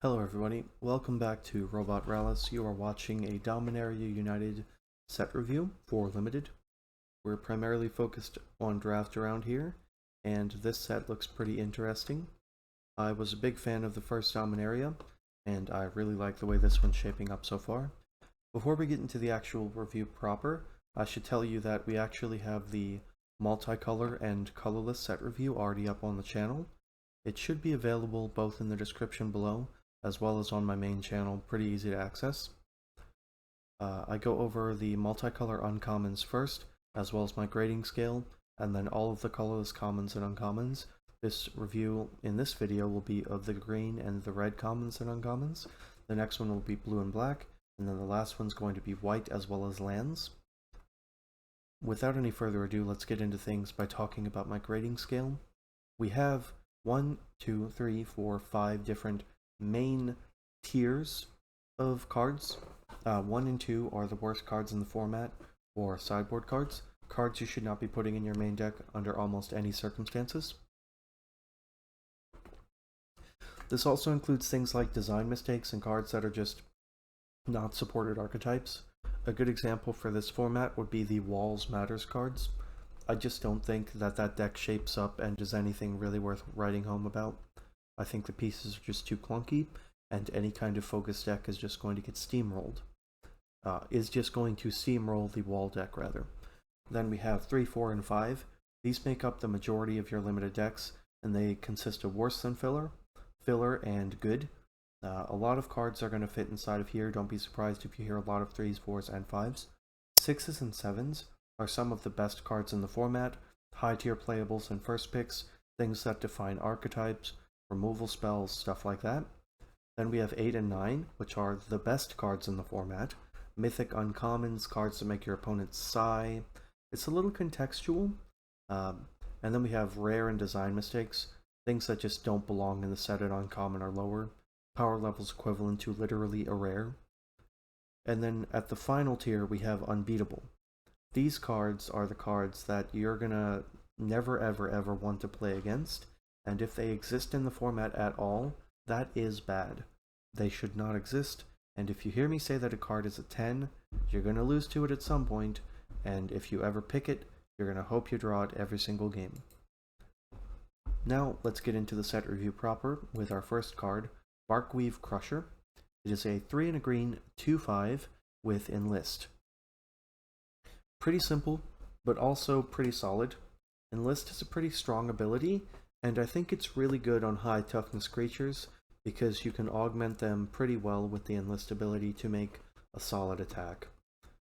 Hello everybody, welcome back to Robot Rallis. You are watching a Dominaria United set review for Limited. We're primarily focused on draft around here, and this set looks pretty interesting. I was a big fan of the first Dominaria, and I really like the way this one's shaping up so far. Before we get into the actual review proper, I should tell you that we actually have the multicolor and colorless set review already up on the channel. It should be available both in the description below as well as on my main channel, pretty easy to access. I go over the multicolor uncommons first, as well as my grading scale, and then all of the colorless commons and uncommons. This review in this video will be of the green and the red commons and uncommons. The next one will be blue and black, and then the last one's going to be white as well as lands. Without any further ado, let's get into things by talking about my grading scale. We have 1, 2, 3, 4, 5 different main tiers of cards. 1 and 2 are the worst cards in the format, or sideboard cards. Cards you should not be putting in your main deck under almost any circumstances. This also includes things like design mistakes and cards that are just not supported archetypes. A good example for this format would be the Walls Matters cards. I just don't think that that deck shapes up and is anything really worth writing home about. I think the pieces are just too clunky, and any kind of focus deck is just going to get steamrolled. Is just going to steamroll the wall deck, rather. Then we have 3, 4, and 5. These make up the majority of your limited decks, and they consist of worse than filler, and good. A lot of cards are going to fit inside of here. Don't be surprised if you hear a lot of 3s, 4s, and 5s. 6s and 7s are some of the best cards in the format, high tier playables and first picks, things that define archetypes, removal spells, stuff like that. Then we have 8 and 9, which are the best cards in the format. Mythic uncommons, cards that make your opponents sigh. It's a little contextual. And then we have rare and design mistakes, things that just don't belong in the set at uncommon or lower. Power levels equivalent to literally a rare. And then at the final tier we have unbeatable. These cards are the cards that you're gonna never ever want to play against. And if they exist in the format at all, that is bad. They should not exist, and if you hear me say that a card is a 10, you're going to lose to it at some point, and if you ever pick it, you're going to hope you draw it every single game. Now, let's get into the set review proper with our first card, Barkweav Crusher. It is a 3 and a green, 2/5 with Enlist. Pretty simple, but also pretty solid. Enlist is a pretty strong ability, and I think it's really good on high toughness creatures because you can augment them pretty well with the Enlist ability to make a solid attack.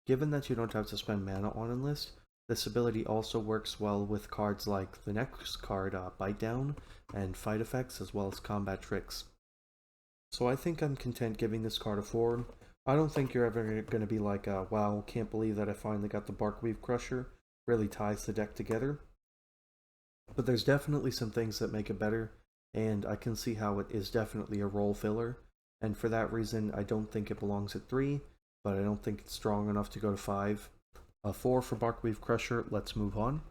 Given that you don't have to spend mana on Enlist, this ability also works well with cards like the next card, Bite Down, and fight effects as well as combat tricks. So I think I'm content giving this card a 4. I don't think you're ever going to be like, wow, can't believe that I finally got the Barkweav Crusher. Really ties the deck together. But there's definitely some things that make it better, and I can see how it is definitely a role filler, and for that reason I don't think it belongs at 3, but I don't think it's strong enough to go to 5. 4 for Barkweav Crusher, let's move on.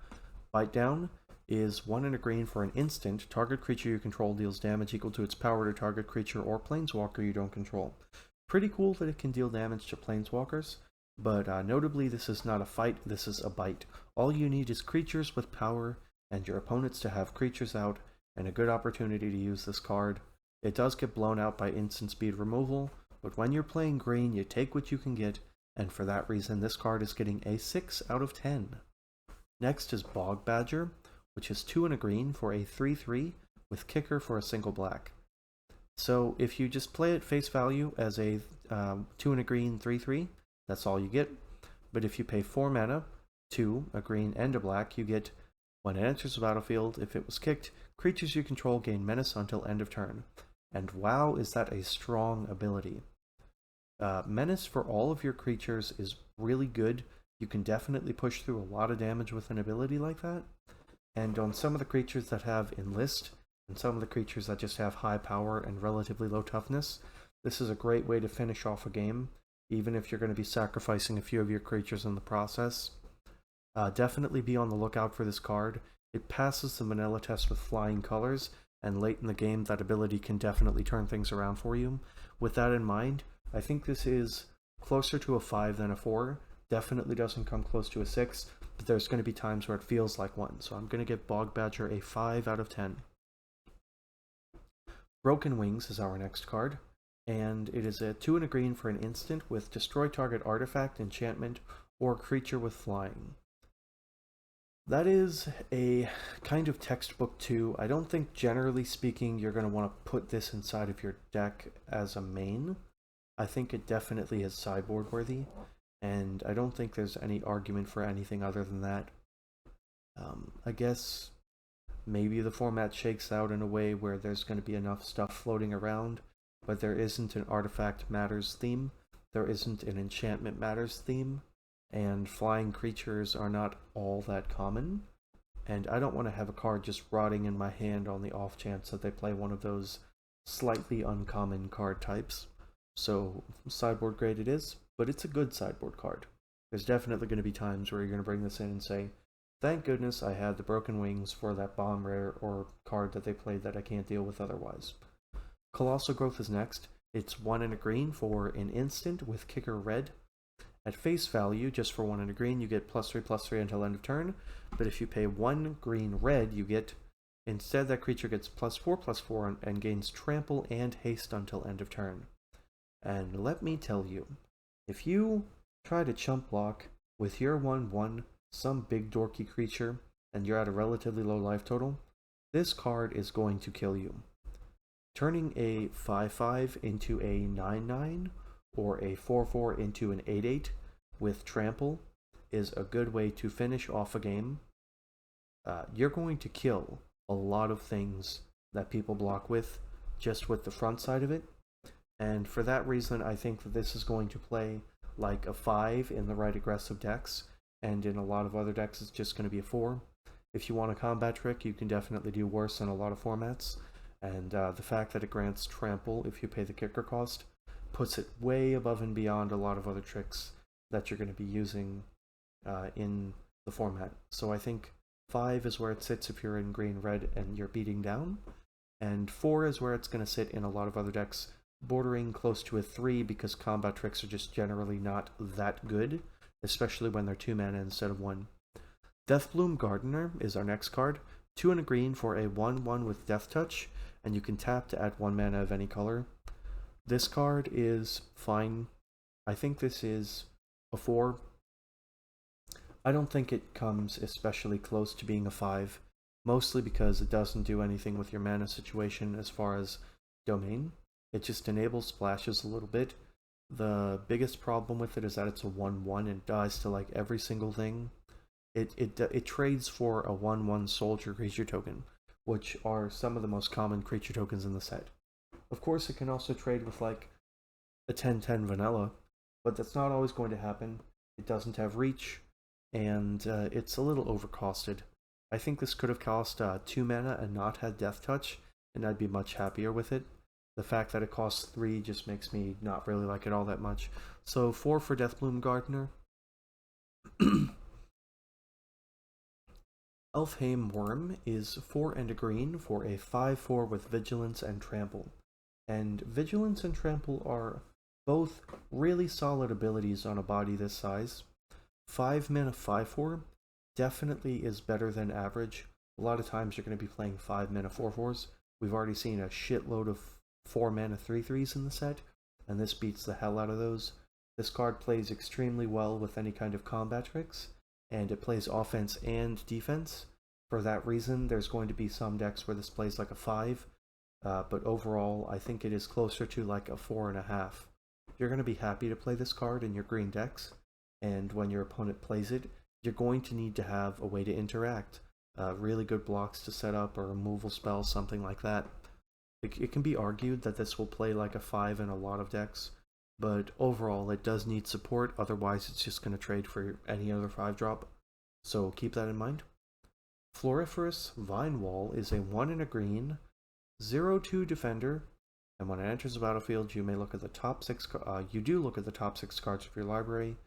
Bite Down is 1 and a green for an instant. Target creature you control deals damage equal to its power to target creature or planeswalker you don't control. Pretty cool that it can deal damage to planeswalkers, but notably this is not a fight, this is a bite. All you need is creatures with power and your opponents to have creatures out, and a good opportunity to use this card. It does get blown out by instant speed removal, but when you're playing green, you take what you can get, and for that reason, this card is getting a 6 out of 10. Next is Bog Badger, which is 2 and a green for a 3/3 with kicker for a single black. So if you just play it face value as a 2 and a green 3/3, that's all you get. But if you pay 4 mana, 2, a green, and a black, you get, when it enters the battlefield, if it was kicked, creatures you control gain menace until end of turn. And wow, is that a strong ability. Menace for all of your creatures is really good. You can definitely push through a lot of damage with an ability like that. And on some of the creatures that have Enlist, and some of the creatures that just have high power and relatively low toughness, this is a great way to finish off a game, even if you're going to be sacrificing a few of your creatures in the process. Definitely be on the lookout for this card. It passes the vanilla test with flying colors, and late in the game that ability can definitely turn things around for you. With that in mind, I think this is closer to a 5 than a 4. Definitely doesn't come close to a 6, but there's going to be times where it feels like one, so I'm going to give Bog Badger a 5 out of 10. Broken Wings is our next card, and it is a 2 and a green for an instant with destroy target artifact, enchantment, or creature with flying. That is a kind of textbook 2. I don't think, generally speaking, you're going to want to put this inside of your deck as a main. I think it definitely is sideboard worthy, and I don't think there's any argument for anything other than that. I guess maybe the format shakes out in a way where there's going to be enough stuff floating around, but there isn't an artifact matters theme, there isn't an enchantment matters theme, and flying creatures are not all that common, and I don't want to have a card just rotting in my hand on the off chance that they play one of those slightly uncommon card types. So sideboard grade it is, but it's a good sideboard card. There's definitely going to be times where you're going to bring this in and say, thank goodness I had the Broken Wings for that bomb rare or card that they played that I can't deal with otherwise. Colossal Growth is next. It's 1 and a green for an instant with kicker red. At face value, just for 1 and a green, you get +3/+3 until end of turn, but if you pay 1 green red, you get, instead that creature gets +4/+4 and gains trample and haste until end of turn. And let me tell you, if you try to chump block with your 1/1 some big dorky creature and you're at a relatively low life total, this card is going to kill you. Turning a 5/5 into a 9/9 or a 4/4 into an 8/8 with trample is a good way to finish off a game. You're going to kill a lot of things that people block with just with the front side of it, and for that reason I think that this is going to play like a 5 in the right aggressive decks, and in a lot of other decks it's just going to be a 4. If you want a combat trick, you can definitely do worse in a lot of formats, and the fact that it grants trample if you pay the kicker cost puts it way above and beyond a lot of other tricks that you're going to be using in the format. So I think 5 is where it sits if you're in green-red and you're beating down, and 4 is where it's going to sit in a lot of other decks, bordering close to a 3 because combat tricks are just generally not that good, especially when they're 2 mana instead of 1. Deathbloom Gardener is our next card, 2 and a green for a 1/1 with Death Touch, and you can tap to add 1 mana of any color. This card is fine. I think this is a 4. I don't think it comes especially close to being a 5, mostly because it doesn't do anything with your mana situation as far as domain. It just enables splashes a little bit. The biggest problem with it is that it's a 1/1 and dies to like every single thing. It trades for a 1/1 soldier creature token, which are some of the most common creature tokens in the set. Of course, it can also trade with like a 10/10 vanilla, but that's not always going to happen. It doesn't have reach, and it's a little overcosted. I think this could have cost 2 mana and not had Death Touch, and I'd be much happier with it. The fact that it costs 3 just makes me not really like it all that much. So 4 for Deathbloom Gardener. Elfheim Worm is 4 and a green for a 5/4 with Vigilance and Trample. And Vigilance and Trample are both really solid abilities on a body this size. 5 mana 5/4 definitely is better than average. A lot of times you're going to be playing 5 mana 4/4s. We've already seen a shitload of 4 mana 3/3s in the set, and this beats the hell out of those. This card plays extremely well with any kind of combat tricks, and it plays offense and defense. For that reason, there's going to be some decks where this plays like a 5, but overall, I think it is closer to like a 4.5. You're going to be happy to play this card in your green decks, and when your opponent plays it, you're going to need to have a way to interact. Really good blocks to set up, or removal spells, something like that. It can be argued that this will play like a 5 in a lot of decks, but overall it does need support, otherwise it's just going to trade for any other 5-drop, so keep that in mind. Floriferous Vine Wall is a 1 and a green, 0/2 defender, and when it enters the battlefield you may look at the top 6 cards of your library,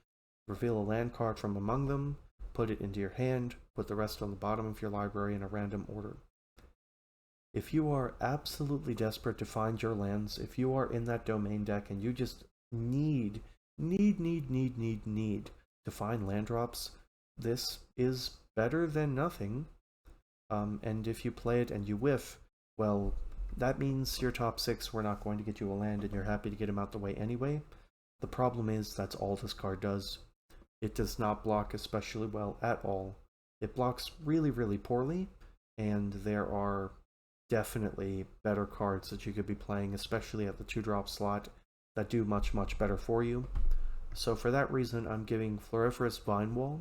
reveal a land card from among them, put it into your hand, put the rest on the bottom of your library in a random order. If you are absolutely desperate to find your lands, if you are in that domain deck and you just need to find land drops, this is better than nothing. And if you play it and you whiff, well, that means your top 6 were not going to get you a land and you're happy to get him out the way anyway. The problem is that's all this card does. It does not block especially well at all. It blocks really, really poorly, and there are definitely better cards that you could be playing, especially at the 2-drop slot, that do much, much better for you. So for that reason, I'm giving Floriferous Vine Wall.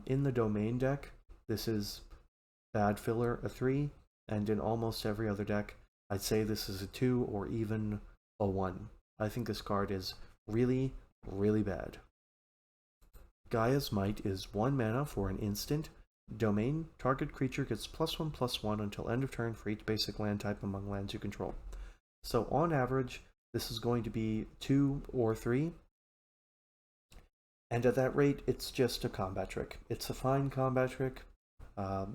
In the domain deck, this is bad filler, a 3, and in almost every other deck, I'd say this is a 2 or even a 1. I think this card is really, really bad. Gaia's Might is 1 mana for an instant. Domain, target creature gets +1/+1 until end of turn for each basic land type among lands you control. So on average, this is going to be 2 or 3. And at that rate, it's just a combat trick. It's a fine combat trick.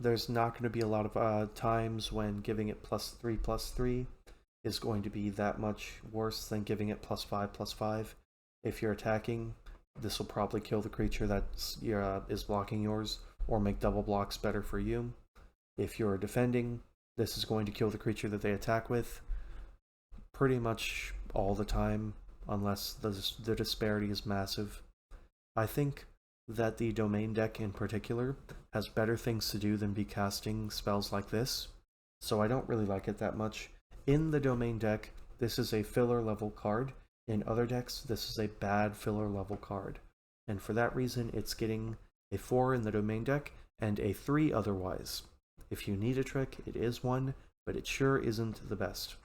There's not going to be a lot of times when giving it +3/+3 is going to be that much worse than giving it +5/+5. If you're attacking, this will probably kill the creature that is blocking yours, or make double blocks better for you. If you're defending, this is going to kill the creature that they attack with pretty much all the time, unless the disparity is massive. I think that the domain deck in particular has better things to do than be casting spells like this, so I don't really like it that much. In the domain deck, this is a filler level card. In other decks, this is a bad filler level card, and for that reason it's getting a 4 in the domain deck and a 3 otherwise. If you need a trick, it is 1, but it sure isn't the best.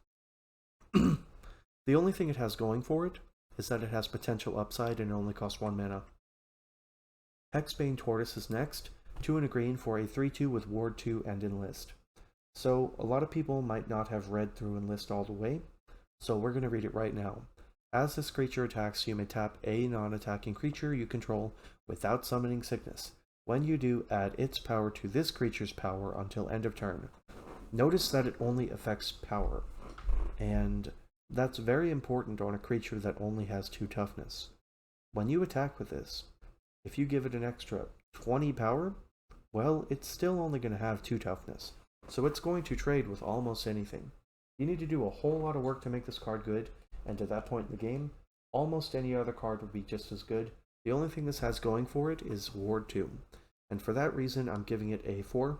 The only thing it has going for it is that it has potential upside and it only costs 1 mana. Hexbane Tortoise is next, 2 and a green for a 3/2 with Ward 2 and Enlist. So a lot of people might not have read through Enlist all the way, so we're going to read it right now. As this creature attacks, you may tap a non-attacking creature you control without summoning Sickness. When you do, add its power to this creature's power until end of turn. Notice that it only affects power, and that's very important on a creature that only has 2 toughness. When you attack with this, if you give it an extra 20 power, well, it's still only going to have 2 toughness, so it's going to trade with almost anything. You need to do a whole lot of work to make this card good, and at that point in the game, almost any other card would be just as good. The only thing this has going for it is Ward 2, and for that reason I'm giving it a 4.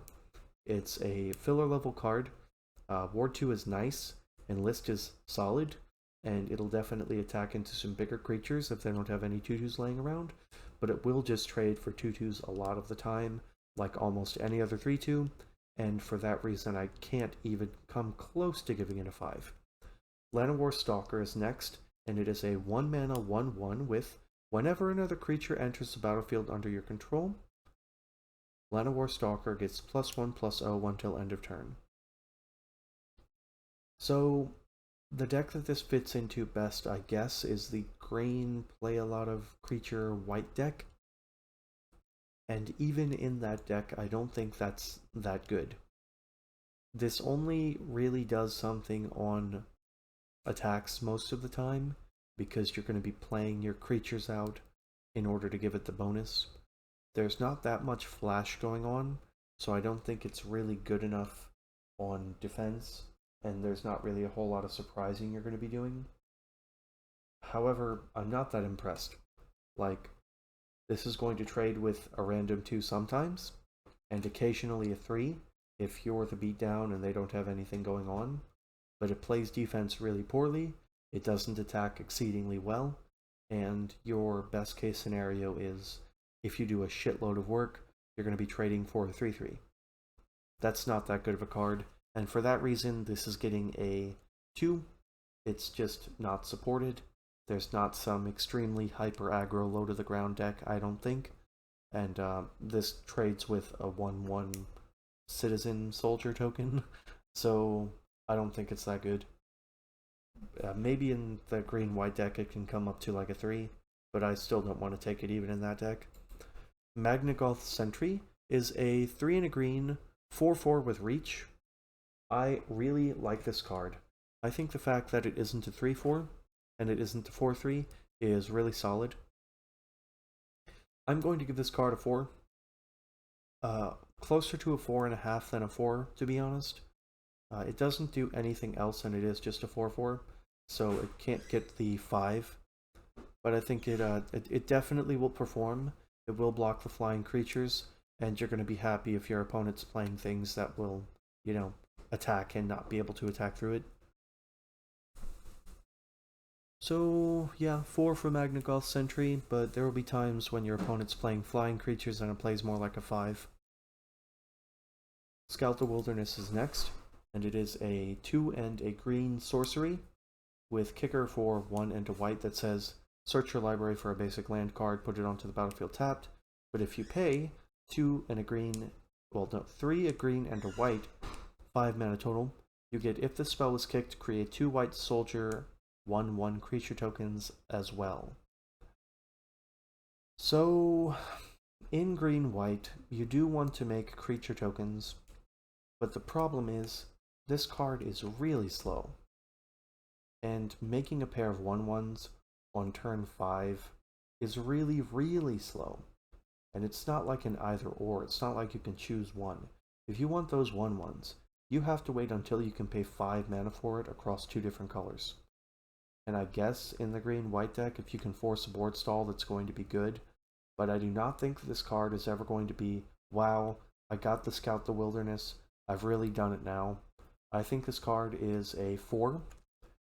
It's a filler level card. Ward 2 is nice, Enlist is solid, and it'll definitely attack into some bigger creatures if they don't have any 2/2s laying around, but it will just trade for 2/2s a lot of the time, like almost any other 3/2, and for that reason I can't even come close to giving it a 5. Llanowar Stalker is next, and it is a 1 mana 1/1 with, whenever another creature enters the battlefield under your control, Llanowar Stalker gets +1/+0 until end of turn. So the deck that this fits into best, I guess, is the green play a lot of creature white deck. And even in that deck, I don't think that's that good. This only really does something on attacks most of the time, because you're going to be playing your creatures out in order to give it the bonus. There's not that much flash going on, so I don't think it's really good enough on defense, and there's not really a whole lot of surprising you're going to be doing. However, I'm not that impressed. Like, this is going to trade with a random 2 sometimes, and occasionally a 3 if you're the beatdown and they don't have anything going on, but it plays defense really poorly, it doesn't attack exceedingly well, and your best case scenario is, if you do a shitload of work, you're going to be trading for a 3/3. That's not that good of a card, and for that reason, this is getting a 2. It's just not supported. There's not some extremely hyper aggro low to the ground deck, I don't think, and this trades with a 1/1 citizen soldier token, so I don't think it's that good. Maybe in the green-white deck it can come up to like a 3, but I still don't want to take it even in that deck. Magnagoth Sentry is a 3 and a green 4/4 with reach. I really like this card. I think the fact that it isn't a 3/4 and it isn't a 4/3 is really solid. I'm going to give this card a 4. Closer to a 4.5 than a 4, to be honest. It doesn't do anything else, and it is just a 4/4, so it can't get the 5. But I think it definitely will perform. It will block the flying creatures, and you're going to be happy if your opponent's playing things that will, attack and not be able to attack through it. So, yeah, 4 for Magnagoth Sentry, but there will be times when your opponent's playing flying creatures and it plays more like a 5. Scout the Wilderness is next, and it is a 2 and a green sorcery with kicker for 1 and a white that says, search your library for a basic land card, put it onto the battlefield tapped, but if you pay 2 and a green, 3 a green and a white, 5 mana total, you get, if the spell is kicked, create 2 white soldier 1/1 creature tokens as well. So, in green-white, you do want to make creature tokens, but the problem is, this card is really slow. And making a pair of 1/1s on turn 5 is really, really slow. And it's not like an either-or, it's not like you can choose one. If you want those 1/1s, you have to wait until you can pay 5 mana for it across 2 different colors. And I guess in the green-white deck, if you can force a board stall, that's going to be good. But I do not think this card is ever going to be, wow, I got the Scout the Wilderness, I've really done it now. I think this card is a 4,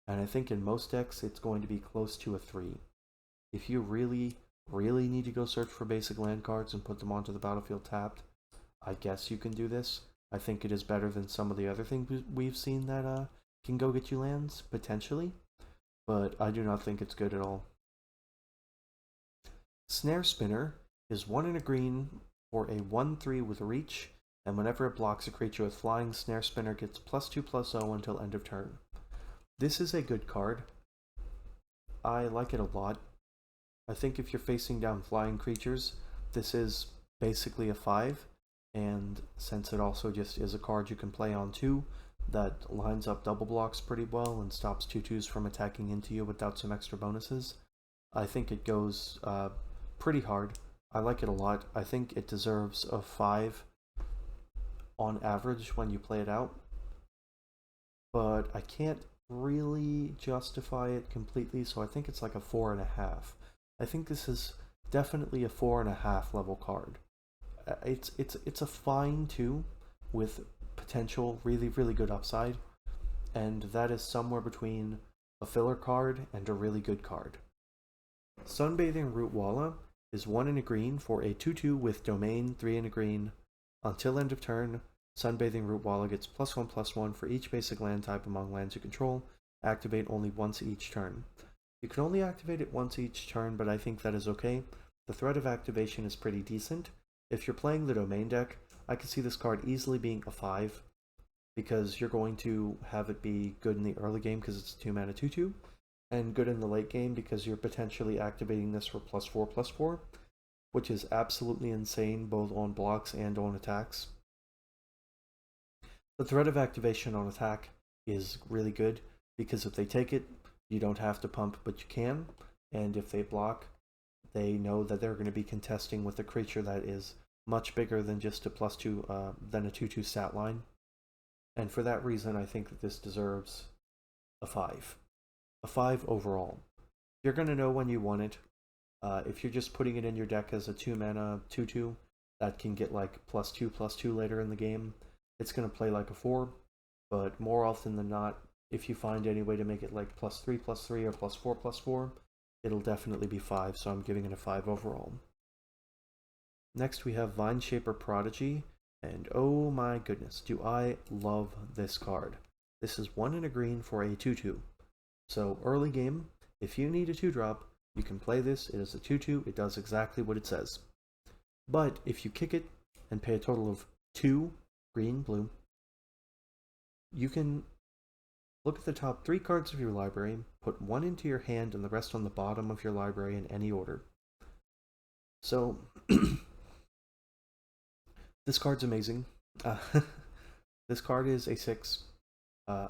and I think in most decks it's going to be close to a 3. If you really, really need to go search for basic land cards and put them onto the battlefield tapped, I guess you can do this. I think it is better than some of the other things we've seen that can go get you lands, potentially. But I do not think it's good at all. Snare Spinner is 1 and a green for a 1/3 with reach, and whenever it blocks a creature with flying, Snare Spinner gets +2/+0 until end of turn. This is a good card. I like it a lot. I think if you're facing down flying creatures, this is basically a 5, and since it also just is a card you can play on 2, that lines up double blocks pretty well and stops 2/2s from attacking into you without some extra bonuses, I think it goes pretty hard. I like it a lot. I think it deserves a 5 on average when you play it out, but I can't really justify it completely, so I think it's like a 4.5. I think this is definitely a 4.5 level card. It's a fine 2 with potential really, really good upside, and that is somewhere between a filler card and a really good card. Sunbathing Rootwalla is 1 and a green for a 2/2 with domain, 3 and a green. Until end of turn, Sunbathing Rootwalla gets +1/+1 for each basic land type among lands you control. Activate only once each turn. You can only activate it once each turn, but I think that is okay. The threat of activation is pretty decent. If you're playing the domain deck, I can see this card easily being a 5, because you're going to have it be good in the early game because it's a 2 mana 2/2, and good in the late game because you're potentially activating this for +4/+4, which is absolutely insane both on blocks and on attacks. The threat of activation on attack is really good, because if they take it, you don't have to pump, but you can, and if they block, they know that they're going to be contesting with a creature that is much bigger than just a +2, than a 2/2 stat line. And for that reason, I think that this deserves a 5. A 5 overall. You're going to know when you want it. If you're just putting it in your deck as a 2 mana 2/2, that can get like +2/+2 later in the game, it's going to play like a 4, but more often than not, if you find any way to make it like +3/+3 or +4/+4, it'll definitely be 5, so I'm giving it a 5 overall. Next we have Vineshaper Prodigy, and oh my goodness, do I love this card. This is 1 and a green for a 2/2. So early game, if you need a 2-drop, you can play this. It is a 2/2, it does exactly what it says. But if you kick it and pay a total of 2 green, blue, you can look at the top 3 cards of your library, put 1 into your hand and the rest on the bottom of your library in any order. So, this card's amazing. This card is a 6.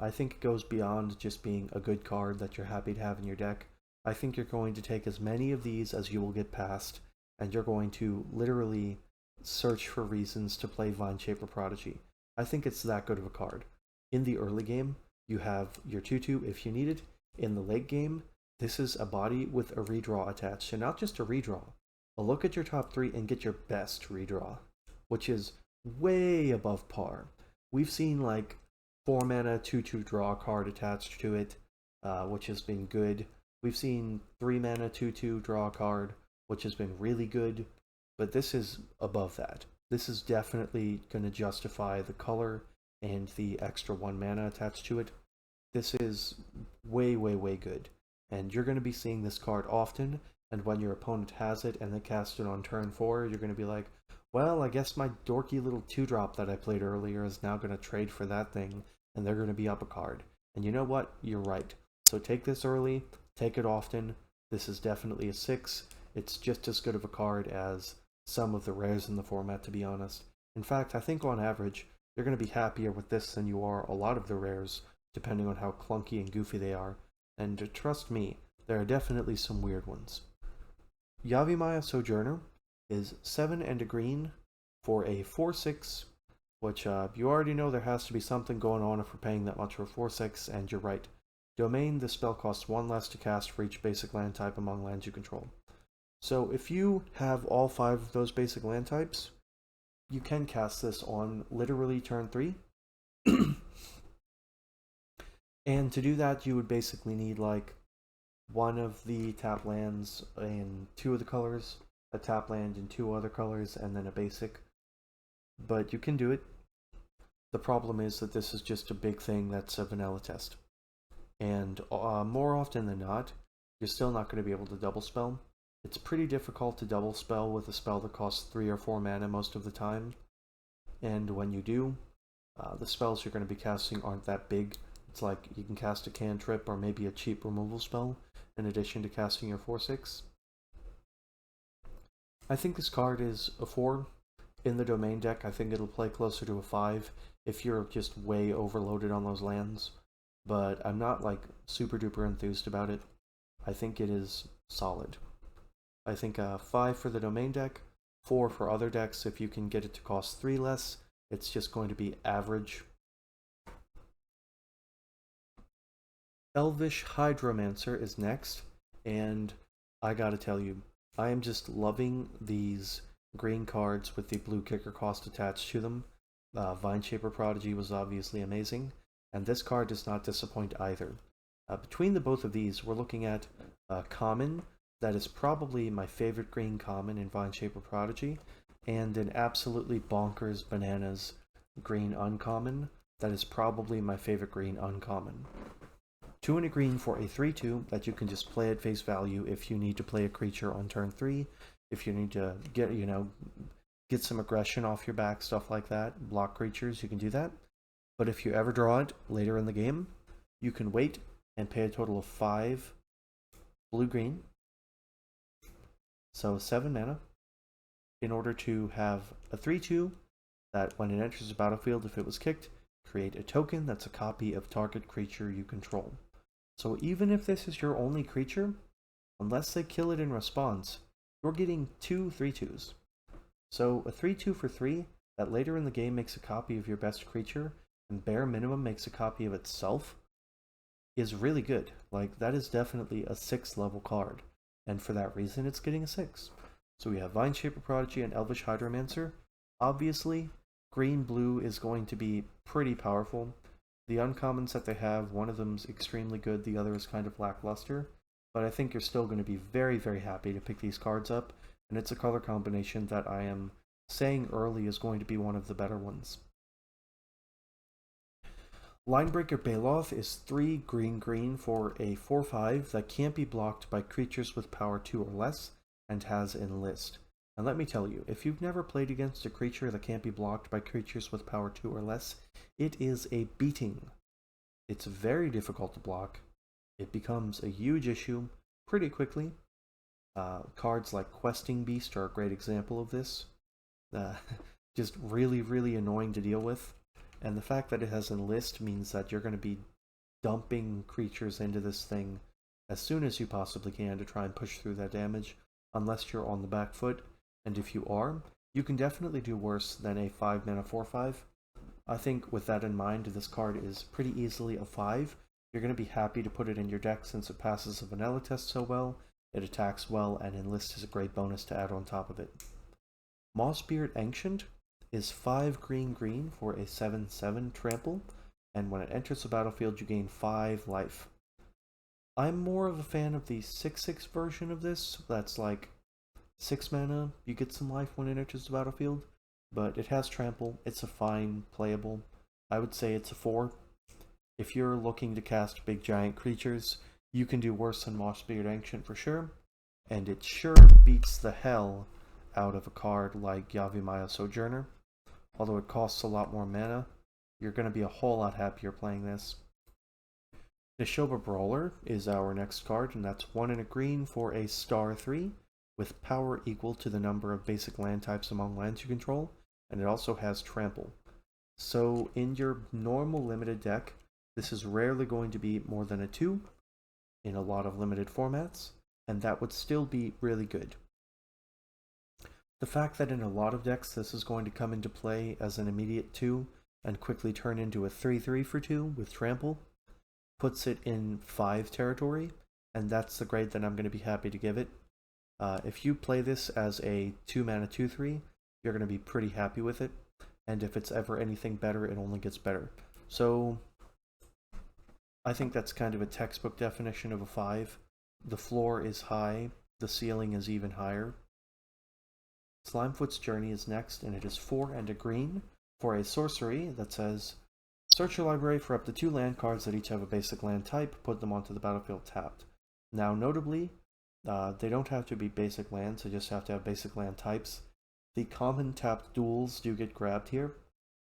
I think it goes beyond just being a good card that you're happy to have in your deck. I think you're going to take as many of these as you will get past, and you're going to literally search for reasons to play Vineshaper Prodigy. I think it's that good of a card. In the early game, you have your 2/2 if you need it. In the late game, this is a body with a redraw attached. So not just a redraw, but look at your top 3 and get your best redraw, which is way above par. We've seen like 4 mana 2/2 draw card attached to it, which has been good. We've seen 3 mana 2/2 draw card, which has been really good, but this is above that. This is definitely going to justify the color and the extra 1 mana attached to it. This is way, way, way good. And you're going to be seeing this card often, and when your opponent has it and they cast it on turn 4, you're going to be like, well, I guess my dorky little 2-drop that I played earlier is now going to trade for that thing, and they're going to be up a card. And you know what? You're right. So take this early, take it often. This is definitely a 6. It's just as good of a card as some of the rares in the format, to be honest. In fact, I think on average, you're going to be happier with this than you are a lot of the rares, depending on how clunky and goofy they are. And trust me, there are definitely some weird ones. Yavimaya Sojourner is 7 and a green for a 4/6, which you already know there has to be something going on if we're paying that much for a 4/6, and you're right. Domain, the spell costs 1 less to cast for each basic land type among lands you control. So if you have all 5 of those basic land types, you can cast this on literally turn 3. And to do that, you would basically need like 1 of the tap lands in 2 of the colors, a tap land in 2 other colors, and then a basic. But you can do it. The problem is that this is just a big thing that's a vanilla test. And more often than not, you're still not going to be able to double spell. It's pretty difficult to double spell with a spell that costs 3 or 4 mana most of the time. And when you do, the spells you're going to be casting aren't that big. It's like you can cast a cantrip or maybe a cheap removal spell in addition to casting your 4/6. I think this card is a 4. In the Domain deck, I think it'll play closer to a 5 if you're just way overloaded on those lands. But I'm not like super duper enthused about it. I think it is solid. I think 5 for the Domain deck, 4 for other decks. If you can get it to cost 3 less, it's just going to be average. Elvish Hydromancer is next, and I gotta tell you, I am just loving these green cards with the blue kicker cost attached to them. Vineshaper Prodigy was obviously amazing, and this card does not disappoint either. Between the both of these, we're looking at a common that is probably my favorite green common in Vineshaper Prodigy, and an absolutely bonkers bananas green uncommon that is probably my favorite green uncommon. 2 and a green for a 3/2 that you can just play at face value if you need to play a creature on turn 3, if you need to get some aggression off your back, stuff like that, block creatures, you can do that. But if you ever draw it later in the game, you can wait and pay a total of 5 blue-green, so 7 mana, in order to have a 3/2 that when it enters the battlefield, if it was kicked, create a token that's a copy of target creature you control. So even if this is your only creature, unless they kill it in response, you're getting 2 3/2s. So a 3/2 for 3 that later in the game makes a copy of your best creature and bare minimum makes a copy of itself is really good. Like, that is definitely a 6 level card, and for that reason it's getting a 6. So we have Vineshaper Prodigy and Elvish Hydromancer. Obviously, green-blue is going to be pretty powerful. The uncommons that they have, one of them's extremely good, the other is kind of lackluster, but I think you're still going to be very, very happy to pick these cards up, and it's a color combination that I am saying early is going to be one of the better ones. Linebreaker Baloth is 3 green-green for a 4/5 that can't be blocked by creatures with power 2 or less, and has Enlist. And let me tell you, if you've never played against a creature that can't be blocked by creatures with power 2 or less, it is a beating. It's very difficult to block. It becomes a huge issue pretty quickly. Cards like Questing Beast are a great example of this. Just really, really annoying to deal with. And the fact that it has enlist means that you're going to be dumping creatures into this thing as soon as you possibly can to try and push through that damage, unless you're on the back foot. And if you are, you can definitely do worse than a 5 mana 4/5. I think with that in mind, this card is pretty easily a 5. You're going to be happy to put it in your deck since it passes the vanilla test so well, it attacks well, and enlist is a great bonus to add on top of it. Mossbeard Ancient is 5 green for a 7/7 trample, and when it enters the battlefield you gain 5 life. I'm more of a fan of the 6/6 version of this. That's like 6 mana, you get some life when it enters the battlefield, but it has trample, it's a fine playable. I would say it's a 4. If you're looking to cast big giant creatures, you can do worse than Mossbeard Ancient for sure, and it sure beats the hell out of a card like Yavimaya Sojourner. Although it costs a lot more mana, you're going to be a whole lot happier playing this. The Shoba Brawler is our next card, and that's 1 and a green for a star 3, with power equal to the number of basic land types among lands you control, and it also has trample. So in your normal limited deck, this is rarely going to be more than a 2 in a lot of limited formats, and that would still be really good. The fact that in a lot of decks this is going to come into play as an immediate 2 and quickly turn into a 3/3 for 2 with trample puts it in 5 territory, and that's the grade that I'm going to be happy to give it. If you play this as a 2 mana 2/3, you're going to be pretty happy with it, and if it's ever anything better, it only gets better. So I think that's kind of a textbook definition of a 5. The floor is high, the ceiling is even higher. Slimefoot's Journey is next, and it is 4 and a green for a sorcery that says, search your library for up to 2 land cards that each have a basic land type, put them onto the battlefield tapped. Now notably, they don't have to be basic lands, they just have to have basic land types. The common tapped duels do get grabbed here,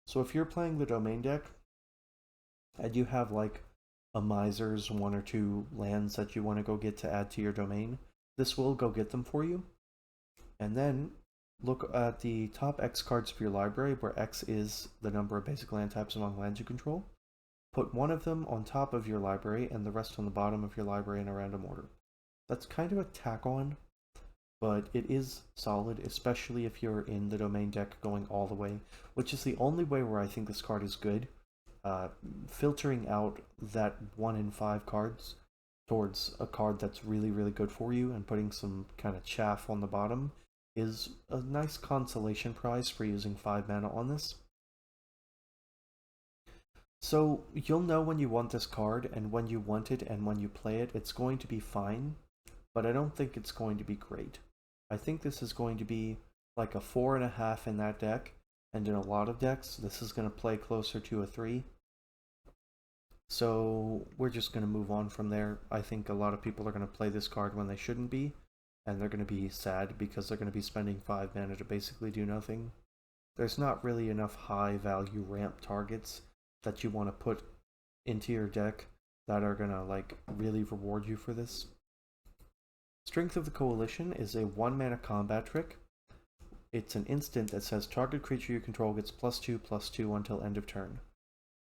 so if you're playing the domain deck, and you have like a miser's 1 or 2 lands that you want to go get to add to your domain, this will go get them for you. And then look at the top X cards for your library, where X is the number of basic land types among lands you control. Put one of them on top of your library and the rest on the bottom of your library in a random order. That's kind of a tack-on, but it is solid, especially if you're in the domain deck going all the way, which is the only way where I think this card is good. Filtering out that 1 in 5 cards towards a card that's really, really good for you and putting some kind of chaff on the bottom is a nice consolation prize for using 5 mana on this. So you'll know when you want this card, and when you want it and when you play it, it's going to be fine, but I don't think it's going to be great. I think this is going to be like a 4.5 in that deck, and in a lot of decks, this is going to play closer to a 3. So we're just going to move on from there. I think a lot of people are going to play this card when they shouldn't be, and they're going to be sad because they're going to be spending 5 mana to basically do nothing. There's not really enough high value ramp targets that you want to put into your deck that are going to like really reward you for this. Strength of the Coalition is a 1 mana combat trick. It's an instant that says target creature you control gets +2/+2 until end of turn.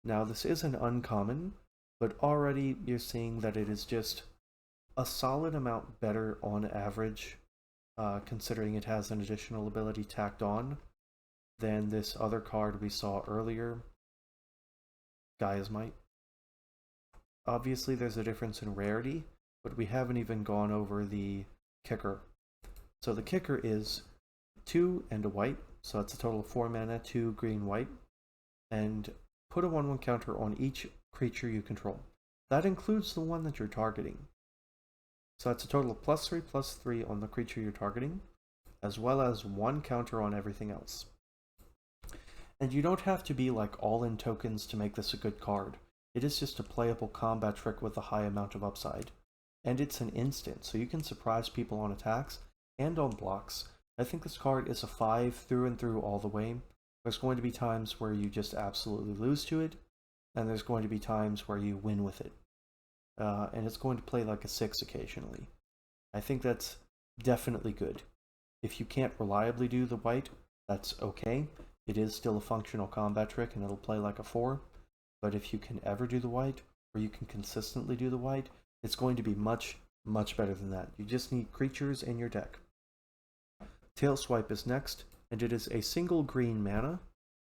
Now this is an uncommon, but already you're seeing that it is just a solid amount better on average, considering it has an additional ability tacked on, than this other card we saw earlier, Gaia's Might. Obviously there's a difference in rarity, but we haven't even gone over the kicker. So the kicker is 2 and a white, so that's a total of 4 mana, 2 green, white, and put a 1/1 counter on each creature you control. That includes the one that you're targeting. So that's a total of +3/+3 on the creature you're targeting, as well as 1 counter on everything else. And you don't have to be like all in tokens to make this a good card. It is just a playable combat trick with a high amount of upside. And it's an instant, so you can surprise people on attacks and on blocks. I think this card is a 5 through and through all the way. There's going to be times where you just absolutely lose to it, and there's going to be times where you win with it. And it's going to play like a 6 occasionally. I think that's definitely good. If you can't reliably do the white, that's okay. It is still a functional combat trick and it'll play like a 4, but if you can ever do the white, or you can consistently do the white, it's going to be much, much better than that. You just need creatures in your deck. Tail Swipe is next, and it is a single green mana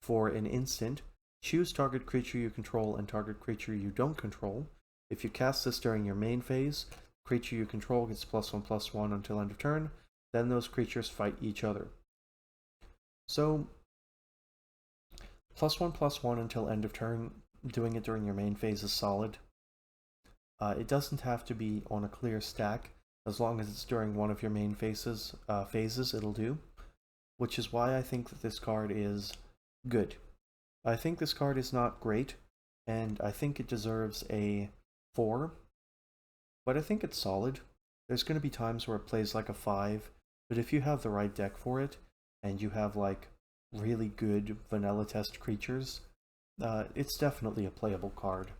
for an instant. Choose target creature you control and target creature you don't control. If you cast this during your main phase, creature you control gets +1/+1 until end of turn, then those creatures fight each other. So, +1/+1 until end of turn, doing it during your main phase is solid. It doesn't have to be on a clear stack. As long as it's during one of your main phases, it'll do. Which is why I think that this card is good. I think this card is not great, and I think it deserves a 4, but I think it's solid. There's going to be times where it plays like a 5, but if you have the right deck for it, and you have like really good vanilla test creatures, it's definitely a playable card.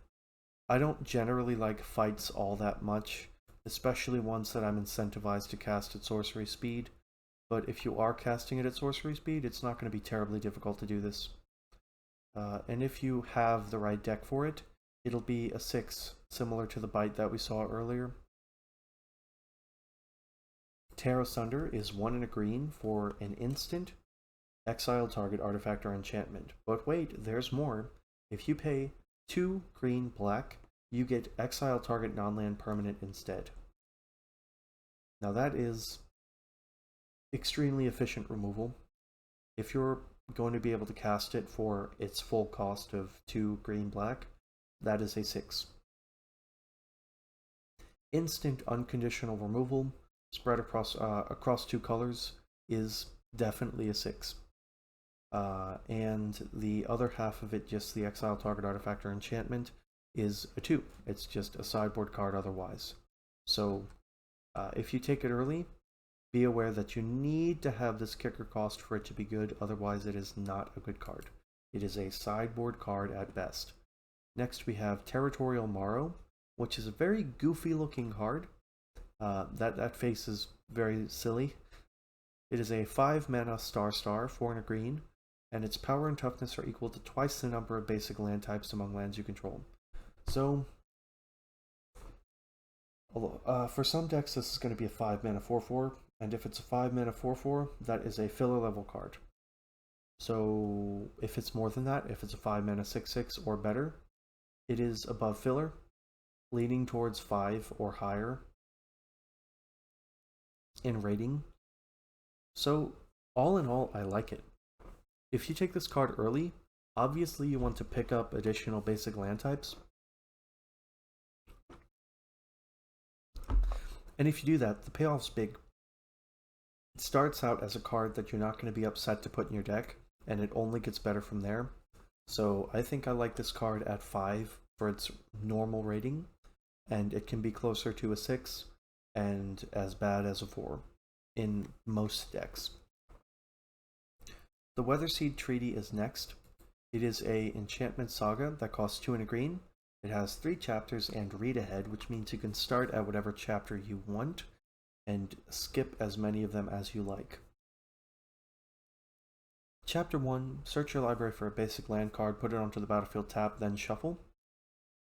I don't generally like fights all that much, especially ones that I'm incentivized to cast at sorcery speed, but if you are casting it at sorcery speed, it's not going to be terribly difficult to do this. And if you have the right deck for it, it'll be a 6, similar to the bite that we saw earlier. Tear Asunder is 1 and a green for an instant. Exile target artifact or enchantment. But wait, there's more. If you pay 2 green black, you get exile target non-land permanent instead. Now that is extremely efficient removal. If you're going to be able to cast it for its full cost of 2 green black, that is a 6. Instant unconditional removal spread across 2 colors is definitely a 6. And the other half of it, just the exile target artifact or enchantment, is a 2. It's just a sideboard card otherwise. So if you take it early, be aware that you need to have this kicker cost for it to be good, otherwise it is not a good card. It is a sideboard card at best. Next we have Territorial Morrow, which is a very goofy looking card. That face is very silly. It is a 5 mana star, 4 and a green, and its power and toughness are equal to twice the number of basic land types among lands you control. So, for some decks this is going to be a 5 mana 4/4, and if it's a 5 mana 4/4, that is a filler level card. So if it's more than that, if it's a 5 mana 6/6 or better, it is above filler, leaning towards 5 or higher in rating. So all in all, I like it. If you take this card early, obviously you want to pick up additional basic land types. And if you do that, the payoff's big. It starts out as a card that you're not going to be upset to put in your deck, and it only gets better from there. So I think I like this card at 5 for its normal rating, and it can be closer to a 6 and as bad as a 4 in most decks. The Weatherseed Treaty is next. It is a enchantment saga that costs 2 and a green. It has 3 chapters and read ahead, which means you can start at whatever chapter you want and skip as many of them as you like. Chapter 1, search your library for a basic land card, put it onto the battlefield tap, then shuffle.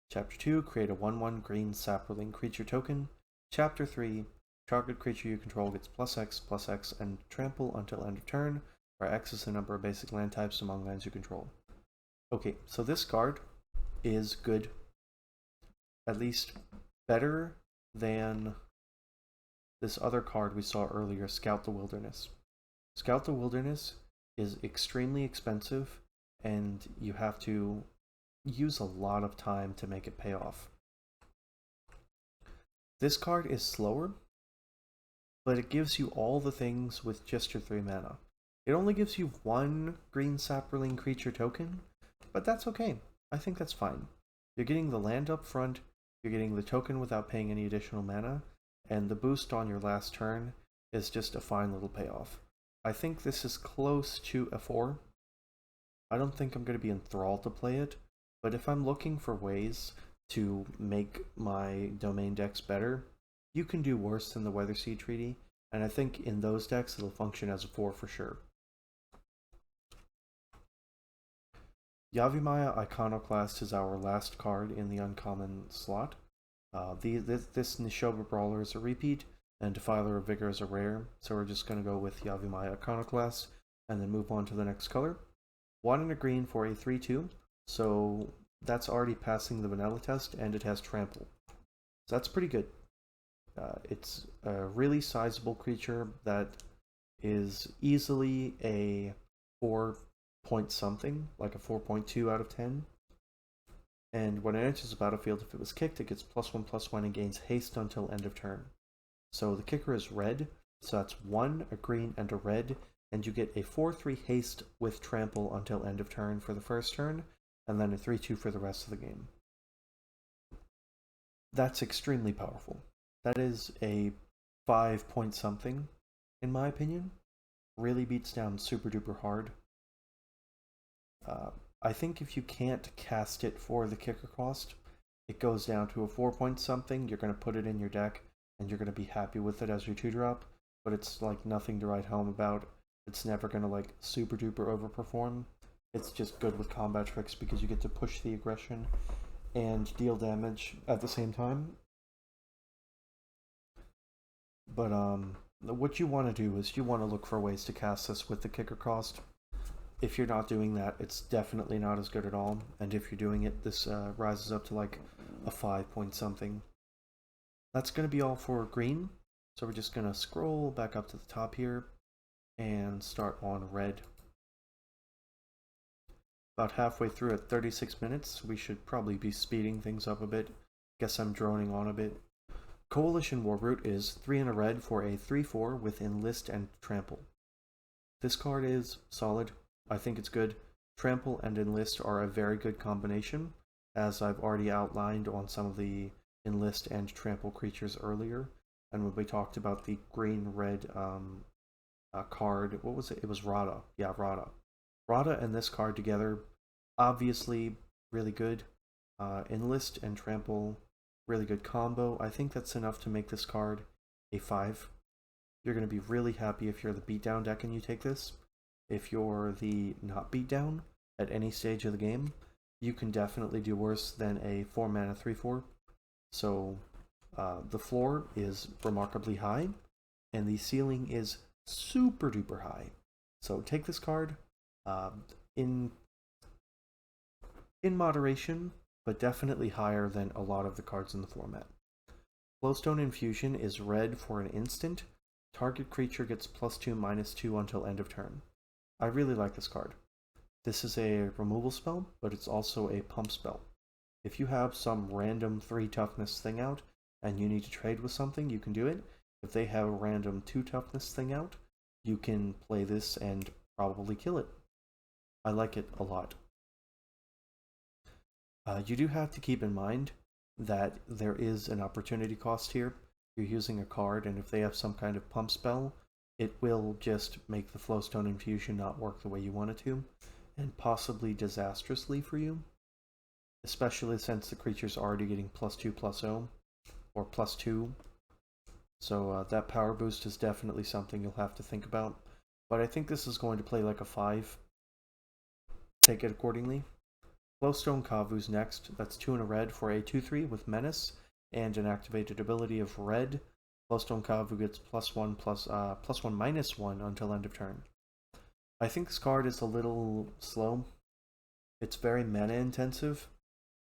Chapter 2, create a 1/1 green sapling creature token. Chapter 3, target creature you control gets +X/+X and trample until end of turn, where X is the number of basic land types among lands you control. Okay, so this card is good. At least better than this other card we saw earlier, Scout the Wilderness. Scout the Wilderness is extremely expensive, and you have to use a lot of time to make it pay off. This card is slower, but it gives you all the things with just your 3 mana. It only gives you 1 green sapling creature token, but that's okay. I think that's fine. You're getting the land up front, you're getting the token without paying any additional mana, and the boost on your last turn is just a fine little payoff. I think this is close to a 4. I don't think I'm going to be enthralled to play it, but if I'm looking for ways to make my domain decks better, you can do worse than the Weatherseed Treaty, and I think in those decks it'll function as a 4 for sure. Yavimaya Iconoclast is our last card in the uncommon slot. This Shoba Brawler is a repeat, and Defiler of Vigor is a rare, so we're just going to go with Yavimaya Iconoclast, and then move on to the next color. 1 and a green for a 3/2, so that's already passing the vanilla test, and it has Trample. So that's pretty good. It's a really sizable creature that is easily a 4 point something, like a 4.2 out of 10. And when it enters the battlefield, if it was kicked, it gets +1/+1 and gains haste until end of turn. So the kicker is red, so that's 1, a green, and a red, and you get a 4/3 haste with trample until end of turn for the first turn, and then a 3/2 for the rest of the game. That's extremely powerful. That is a 5 point something, in my opinion. Really beats down super duper hard. I think if you can't cast it for the kicker cost, it goes down to a 4 point something. You're going to put it in your deck, and you're going to be happy with it as your 2-drop, but it's like nothing to write home about. It's never going to like super duper overperform. It's just good with combat tricks because you get to push the aggression and deal damage at the same time. But what you want to do is you want to look for ways to cast this with the kicker cost. If you're not doing that, it's definitely not as good at all. And if you're doing it, this rises up to like a 5 point something. That's going to be all for green. So we're just going to scroll back up to the top here and start on red. About halfway through at 36 minutes, we should probably be speeding things up a bit. Guess I'm droning on a bit. Coalition Warroot is 3 and a red for a 3/4 with Enlist and Trample. This card is solid. I think it's good. Trample and Enlist are a very good combination, as I've already outlined on some of the Enlist and Trample creatures earlier. And when we talked about the green-red card, what was it? It was Rada. Yeah, Rada. Rada and this card together, obviously really good. Enlist and Trample, really good combo. I think that's enough to make this card a 5. You're going to be really happy if you're the beatdown deck and you take this. If you're the not beatdown at any stage of the game, you can definitely do worse than a 4 mana 3/4. So the floor is remarkably high, and the ceiling is super duper high. So take this card in moderation, but definitely higher than a lot of the cards in the format. Glowstone Infusion is red for an instant. Target creature gets +2/-2 until end of turn. I really like this card. This is a removal spell, but it's also a pump spell. If you have some random 3 toughness thing out, and you need to trade with something, you can do it. If they have a random 2 toughness thing out, you can play this and probably kill it. I like it a lot. You do have to keep in mind that there is an opportunity cost here. You're using a card, and if they have some kind of pump spell, it will just make the Flowstone Infusion not work the way you want it to, and possibly disastrously for you. Especially since the creature's already getting +2/+0, or +2. So that power boost is definitely something you'll have to think about. But I think this is going to play like a 5. Take it accordingly. Glowstone Kavu's next. That's 2 and a red for a 2/3 with Menace, and an activated ability of red. Glowstone Kavu gets +1/+1 until end of turn. I think this card is a little slow. It's very mana intensive.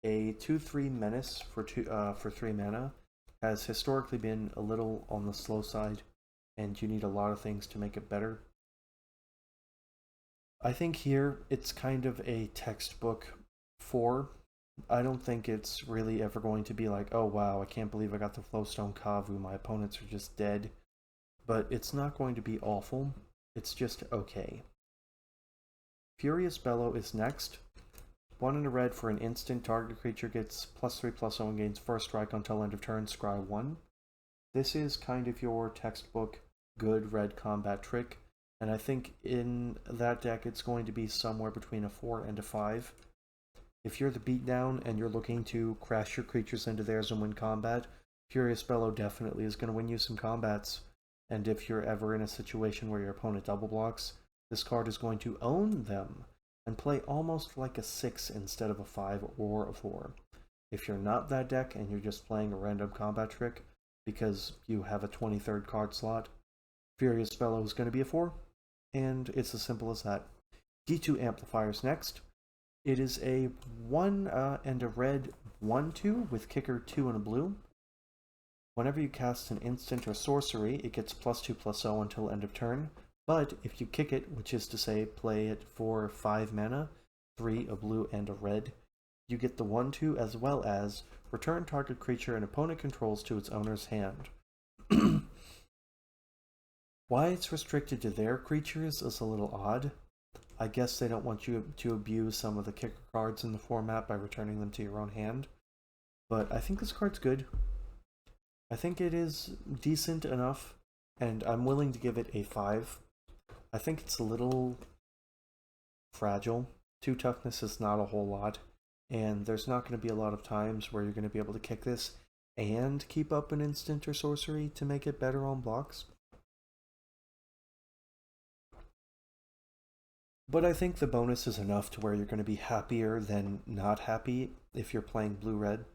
A 2/3 Menace for 3 mana has historically been a little on the slow side, and you need a lot of things to make it better. I think here it's kind of a textbook 4. I don't think it's really ever going to be like, oh wow, I can't believe I got the Flowstone Kavu, my opponents are just dead. But it's not going to be awful, it's just okay. Furious Bellow is next. 1 and a red for an instant. Target creature gets +3/+0 and gains first strike until end of turn, scry 1. This is kind of your textbook good red combat trick, and I think in that deck it's going to be somewhere between a 4 and a 5. If you're the beatdown and you're looking to crash your creatures into theirs and win combat, Furious Bellow definitely is going to win you some combats. And if you're ever in a situation where your opponent double blocks, this card is going to own them. and play almost like a 6 instead of a 5 or a 4. If you're not that deck and you're just playing a random combat trick because you have a 23rd card slot, Furious Fellow is going to be a 4, and it's as simple as that. D2 Amplifiers next. It is a 1 and a red 1/2 with kicker 2 and a blue. Whenever you cast an instant or sorcery, it gets +2/+0 until end of turn. But if you kick it, which is to say play it for 5 mana, 3 a blue and a red, you get the 1/2 as well as return target creature an opponent controls to its owner's hand. Why it's restricted to their creatures is a little odd. I guess they don't want you to abuse some of the kicker cards in the format by returning them to your own hand. But I think this card's good. I think it is decent enough, and I'm willing to give it a 5. I think it's a little fragile. 2 toughness is not a whole lot, and there's not going to be a lot of times where you're going to be able to kick this and keep up an instant or sorcery to make it better on blocks. But I think the bonus is enough to where you're going to be happier than not happy if you're playing blue-red.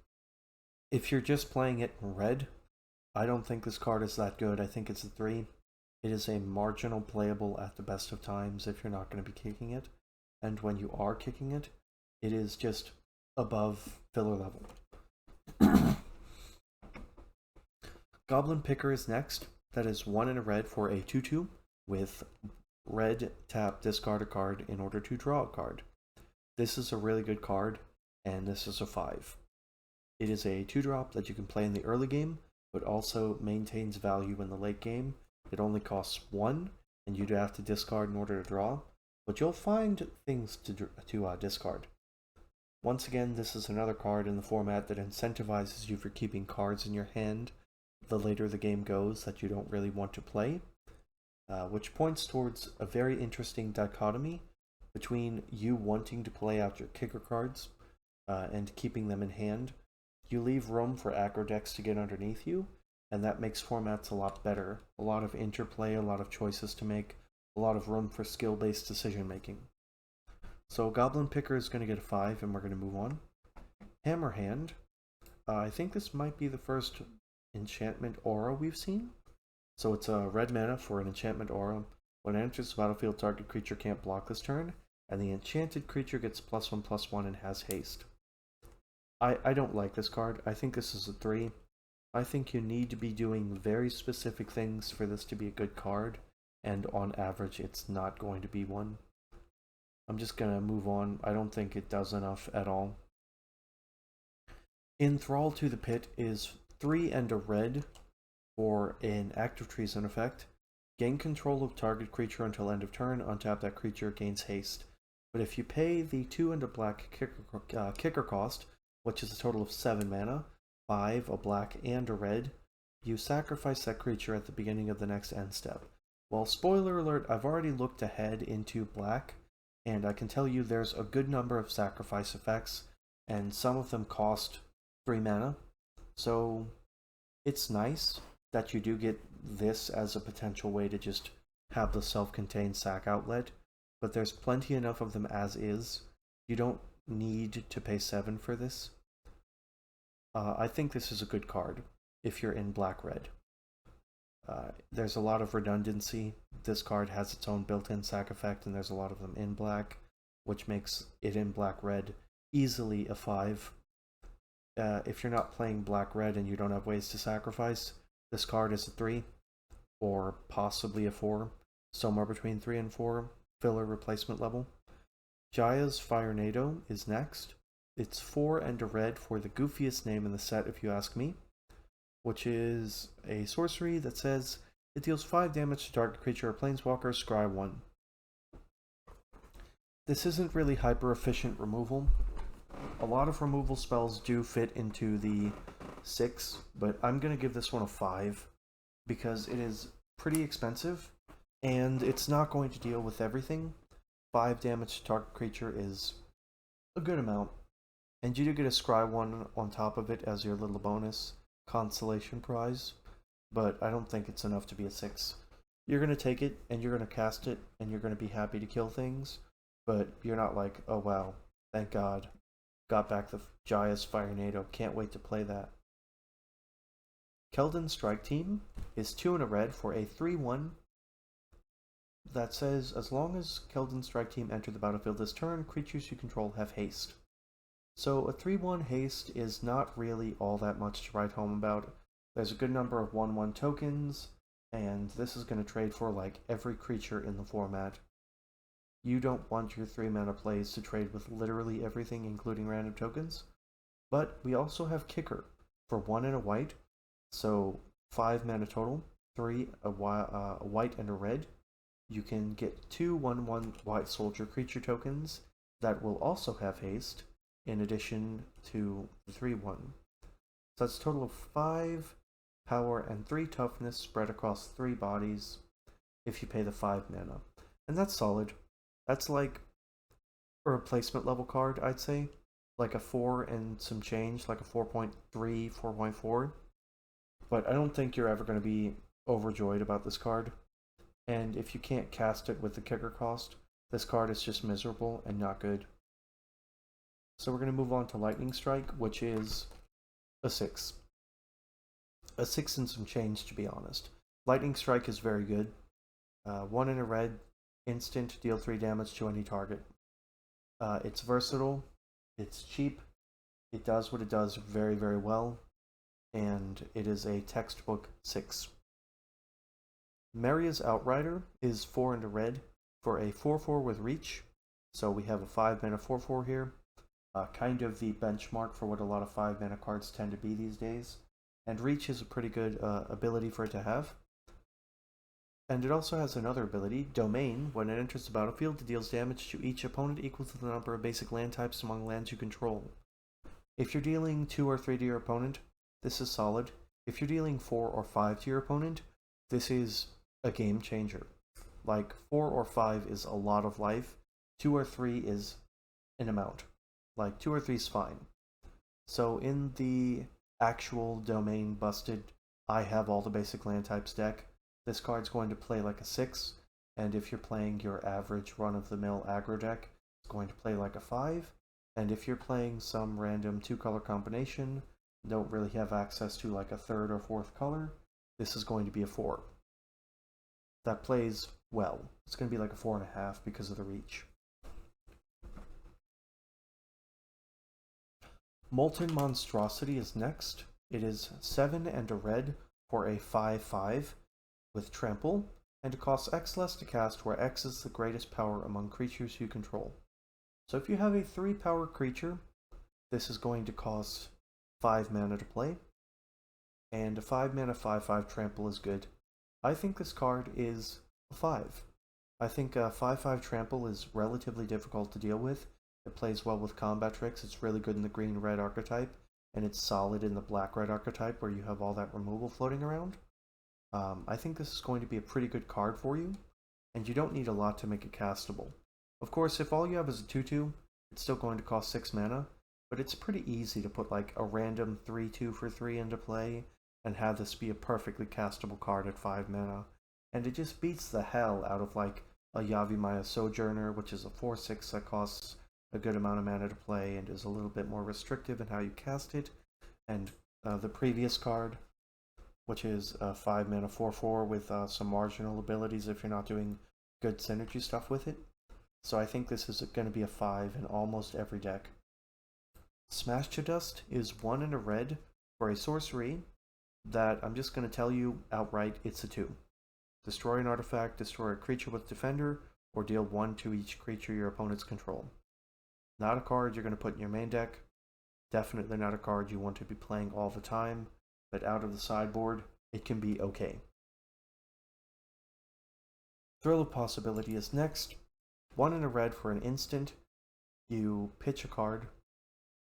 If you're just playing it in red, I don't think this card is that good. I think it's a 3. It is a marginal playable at the best of times if you're not going to be kicking it. And when you are kicking it, it is just above filler level. Goblin Picker is next. That is 1 and a red for a 2/2 with red tap discard a card in order to draw a card. This is a really good card, and this is a 5. It is a 2-drop that you can play in the early game, but also maintains value in the late game. It only costs 1, and you'd have to discard in order to draw, but you'll find things to discard. Once again, this is another card in the format that incentivizes you for keeping cards in your hand the later the game goes that you don't really want to play, which points towards a very interesting dichotomy between you wanting to play out your kicker cards and keeping them in hand. You leave room for aggro decks to get underneath you, and that makes formats a lot better. A lot of interplay, a lot of choices to make, a lot of room for skill-based decision-making. So Goblin Picker is going to get a 5, and we're going to move on. Hammerhand. I think this might be the first enchantment aura we've seen. So it's a red mana for an enchantment aura. When it enters the battlefield, target creature can't block this turn, and the enchanted creature gets +1/+1 and has haste. I don't like this card. I think this is a 3. I think you need to be doing very specific things for this to be a good card, and on average it's not going to be one. I'm just going to move on. I don't think it does enough at all. Enthrall to the Pit is 3 and a red for an active treason effect. Gain control of target creature until end of turn. Untap that creature, gains haste. But if you pay the 2 and a black kicker cost, which is a total of 7 mana, 5, a black, and a red, you sacrifice that creature at the beginning of the next end step. Well, spoiler alert, I've already looked ahead into black, and I can tell you there's a good number of sacrifice effects, and some of them cost 3 mana. So it's nice that you do get this as a potential way to just have the self-contained sack outlet, but there's plenty enough of them as is. You don't need to pay 7 for this. I think this is a good card if you're in black-red. There's a lot of redundancy. This card has its own built-in sack effect, and there's a lot of them in black, which makes it in black-red easily a 5. If you're not playing black-red and you don't have ways to sacrifice, this card is a 3, or possibly a 4, somewhere between 3 and 4, filler replacement level. Jaya's Firenado is next. It's 4 and a red for the goofiest name in the set, if you ask me, which is a sorcery that says it deals 5 damage to target creature or planeswalker, scry 1. This isn't really hyper-efficient removal. A lot of removal spells do fit into the 6, but I'm going to give this one a 5 because it is pretty expensive and it's not going to deal with everything. 5 damage to target creature is a good amount, and you do get a scry 1 on top of it as your little bonus consolation prize, but I don't think it's enough to be a 6. You're going to take it and you're going to cast it and you're going to be happy to kill things, but you're not like, oh wow, thank God, got back the Jaya's Firenado, can't wait to play that. Keldon Strike Team is 2 and a red for a 3/1 that says, as long as Keldon Strike Team enter the battlefield this turn, creatures you control have haste. So a 3/1 haste is not really all that much to write home about. There's a good number of 1/1 tokens, and this is going to trade for like every creature in the format. You don't want your 3 mana plays to trade with literally everything, including random tokens. But we also have Kicker for 1 and a white, so 5 mana total, 3 a white and a red. You can get 2 1/1 White Soldier creature tokens that will also have haste, in addition to the 3/1. So that's a total of 5 power and 3 toughness spread across 3 bodies if you pay the 5 mana. And that's solid. That's like a replacement level card, I'd say. Like a 4 and some change, like a 4.3, 4.4. But I don't think you're ever going to be overjoyed about this card. And if you can't cast it with the kicker cost, this card is just miserable and not good. So we're going to move on to Lightning Strike, which is a 6. A 6 and some change, to be honest. Lightning Strike is very good. 1 and a red, instant, deal 3 damage to any target. It's versatile, it's cheap, it does what it does very, very well, and it is a textbook 6. Maria's Outrider is 4 and a red for a 4/4 with reach. So we have a 5 mana 4/4 here. Kind of the benchmark for what a lot of 5 mana cards tend to be these days. And reach is a pretty good ability for it to have. And it also has another ability, Domain. When it enters the battlefield, it deals damage to each opponent equal to the number of basic land types among lands you control. If you're dealing 2 or 3 to your opponent, this is solid. If you're dealing 4 or 5 to your opponent, this is a game changer. Like 4 or 5 is a lot of life, 2 or 3 is an amount. Like 2 or 3 is fine. So in the actual Domain busted, I have all the basic land types deck, this card's going to play like a 6, and if you're playing your average run-of-the-mill aggro deck, it's going to play like a 5, and if you're playing some random 2-color combination, don't really have access to like a 3rd or 4th color, this is going to be a 4. That plays well. It's going to be like a 4.5 because of the reach. Molten Monstrosity is next. It is 7 and a red for a 5/5 with trample, and it costs X less to cast, where X is the greatest power among creatures you control. So if you have a 3-power creature, this is going to cost 5 mana to play, and a 5 mana 5/5 trample is good. I think this card is a 5. I think a 5/5 trample is relatively difficult to deal with. It plays well with combat tricks, it's really good in the green-red archetype, and it's solid in the black-red archetype where you have all that removal floating around. I think this is going to be a pretty good card for you, and you don't need a lot to make it castable. Of course, if all you have is a 2/2, it's still going to cost 6 mana, but it's pretty easy to put like a random 3/2 for 3 into play, and have this be a perfectly castable card at 5 mana. And it just beats the hell out of like a Yavimaya Sojourner, which is a 4/6 that costs a good amount of mana to play and is a little bit more restrictive in how you cast it. And the previous card, which is a 5 mana 4/4 with some marginal abilities if you're not doing good synergy stuff with it. So I think this is going to be a 5 in almost every deck. Smash to Dust is 1 and a red for a sorcery that I'm just going to tell you outright it's a 2. Destroy an artifact, destroy a creature with Defender, or deal 1 to each creature your opponents control. Not a card you're going to put in your main deck. Definitely not a card you want to be playing all the time, but out of the sideboard, it can be okay. Thrill of Possibility is next. 1 and a red for an instant. You pitch a card,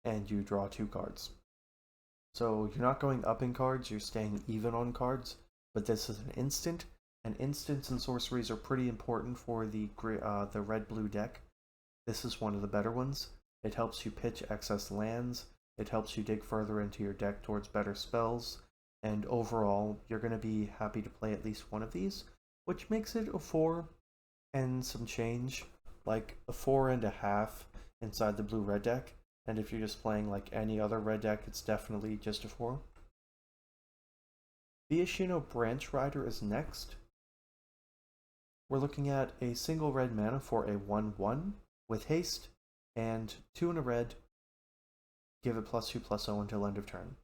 and you draw 2 cards. So you're not going up in cards, you're staying even on cards, but this is an instant, and instants and sorceries are pretty important for the red-blue deck. This is one of the better ones. It helps you pitch excess lands, it helps you dig further into your deck towards better spells, and overall, you're going to be happy to play at least one of these, which makes it a 4 and some change like a 4.5 inside the blue-red deck, and if you're just playing like any other red deck, it's definitely just a 4. Viashino Branch Rider is next. We're looking at a single red mana for a 1/1 with haste, and 2 in a red, give it +2/+0 until end of turn.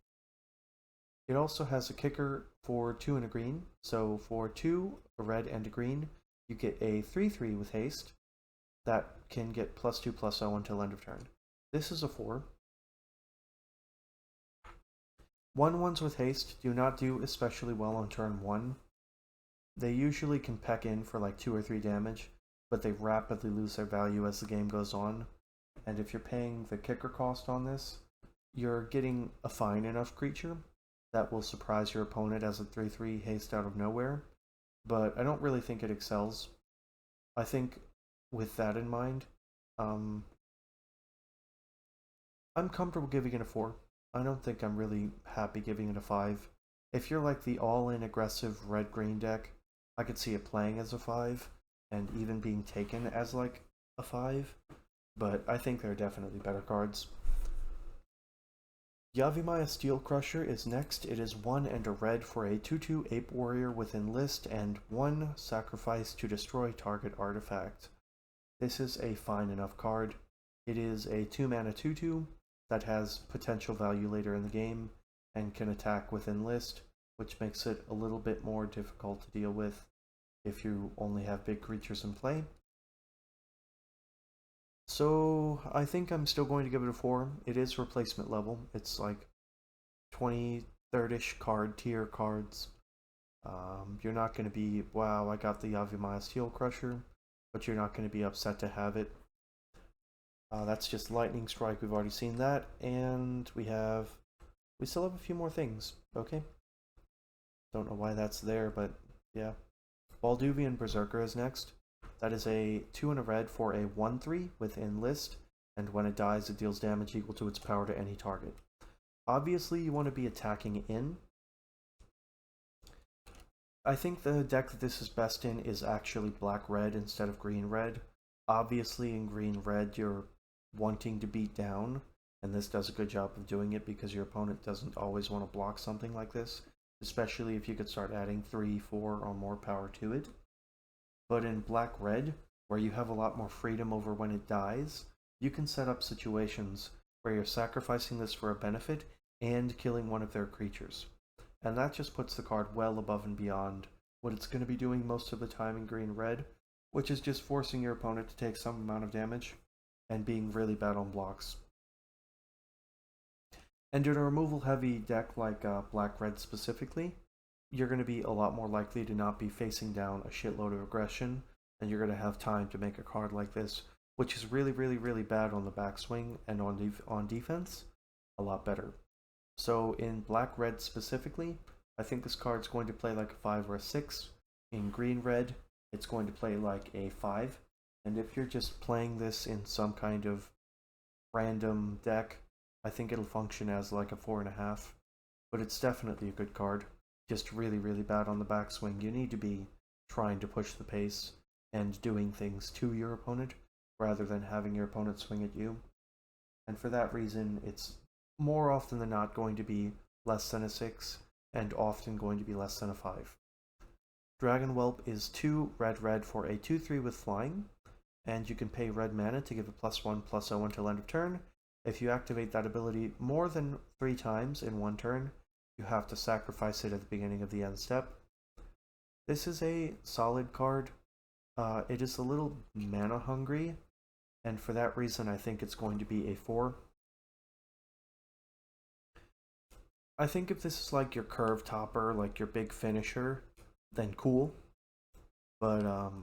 It also has a kicker for 2 and a green, so for 2, a red and a green, you get a 3/3 with haste that can get +2/+0 until end of turn. This is a 4. 1/1s with haste do not do especially well on turn 1. They usually can peck in for like 2 or 3 damage, but they rapidly lose their value as the game goes on. And if you're paying the kicker cost on this, you're getting a fine enough creature that will surprise your opponent as a 3/3 haste out of nowhere, but I don't really think it excels. I think with that in mind, I'm comfortable giving it a 4. I don't think I'm really happy giving it a 5. If you're like the all-in aggressive red-green deck, I could see it playing as a 5, and even being taken as like a 5, but I think there are definitely better cards. Yavimaya Steel Crusher is next. It is 1 and a red for a 2/2 Ape Warrior with Enlist and 1 sacrifice to destroy target artifact. This is a fine enough card. It is a 2-mana 2/2 that has potential value later in the game and can attack with Enlist, which makes it a little bit more difficult to deal with if you only have big creatures in play. So I think I'm still going to give it a 4. It is replacement level. It's like 23rd-ish card tier cards. You're not going to be, wow, I got the Yavimaya Steel Crusher, but you're not going to be upset to have it. That's just Lightning Strike. We've already seen that, and we still have a few more things. Okay. Don't know why that's there, but yeah. Balduvian Berserker is next. That is a 2 and a red for a 1/3 with Enlist, and when it dies, it deals damage equal to its power to any target. Obviously, you want to be attacking in. I think the deck that this is best in is actually black-red instead of green-red. Obviously, in green-red, you're wanting to beat down, and this does a good job of doing it because your opponent doesn't always want to block something like this, especially if you could start adding 3, 4, or more power to it. But in black-red, where you have a lot more freedom over when it dies, you can set up situations where you're sacrificing this for a benefit and killing one of their creatures. And that just puts the card well above and beyond what it's going to be doing most of the time in green-red, which is just forcing your opponent to take some amount of damage and being really bad on blocks. And in a removal-heavy deck like black-red specifically, you're going to be a lot more likely to not be facing down a shitload of aggression, and you're going to have time to make a card like this, which is really, really, really bad on the backswing, and on defense, a lot better. So in black-red specifically, I think this card's going to play like a 5 or a 6. In green-red, it's going to play like a 5. And if you're just playing this in some kind of random deck, I think it'll function as like a 4.5. But it's definitely a good card. Just really, really bad on the backswing. You need to be trying to push the pace and doing things to your opponent rather than having your opponent swing at you. And for that reason, it's more often than not going to be less than a 6 and often going to be less than a 5. Dragon Whelp is 2 red for a 2/3 with flying, and you can pay red mana to give it +1/+0 until end of turn. If you activate that ability more than 3 times in one turn, you have to sacrifice it at the beginning of the end step. This is a solid card. It is a little mana hungry, and for that reason I think it's going to be a 4. I think if this is like your curve topper, like your big finisher, then cool. But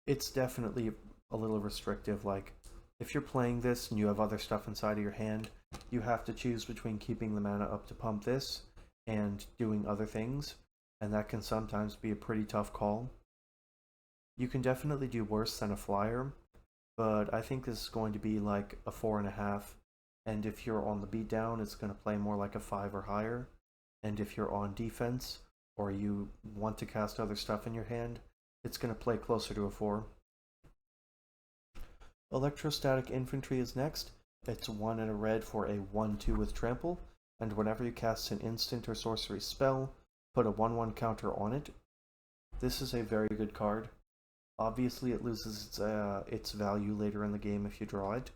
it's definitely a little restrictive. Like, if you're playing this and you have other stuff inside of your hand, you have to choose between keeping the mana up to pump this and doing other things, and that can sometimes be a pretty tough call. You can definitely do worse than a flyer, but I think this is going to be like a 4.5, and if you're on the beatdown, it's going to play more like a 5 or higher, and if you're on defense, or you want to cast other stuff in your hand, it's going to play closer to a 4. Electrostatic Infantry is next. It's 1 and a red for a 1/2 with trample, and whenever you cast an instant or sorcery spell, put a 1/1 counter on it. This is a very good card. Obviously it loses its value later in the game if you draw it,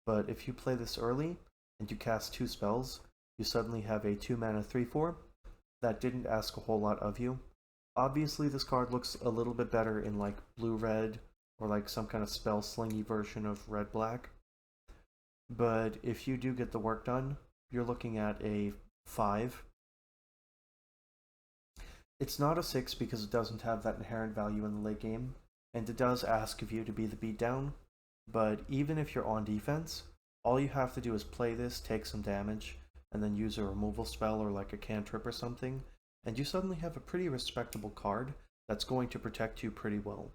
but if you play this early and you cast 2 spells, you suddenly have a 2 mana 3/4 that didn't ask a whole lot of you. Obviously this card looks a little bit better in like blue-red or like some kind of spell slingy version of red-black. But if you do get the work done, you're looking at a 5. It's not a 6 because it doesn't have that inherent value in the late game, and it does ask of you to be the beatdown, but even if you're on defense, all you have to do is play this, take some damage, and then use a removal spell or like a cantrip or something, and you suddenly have a pretty respectable card that's going to protect you pretty well.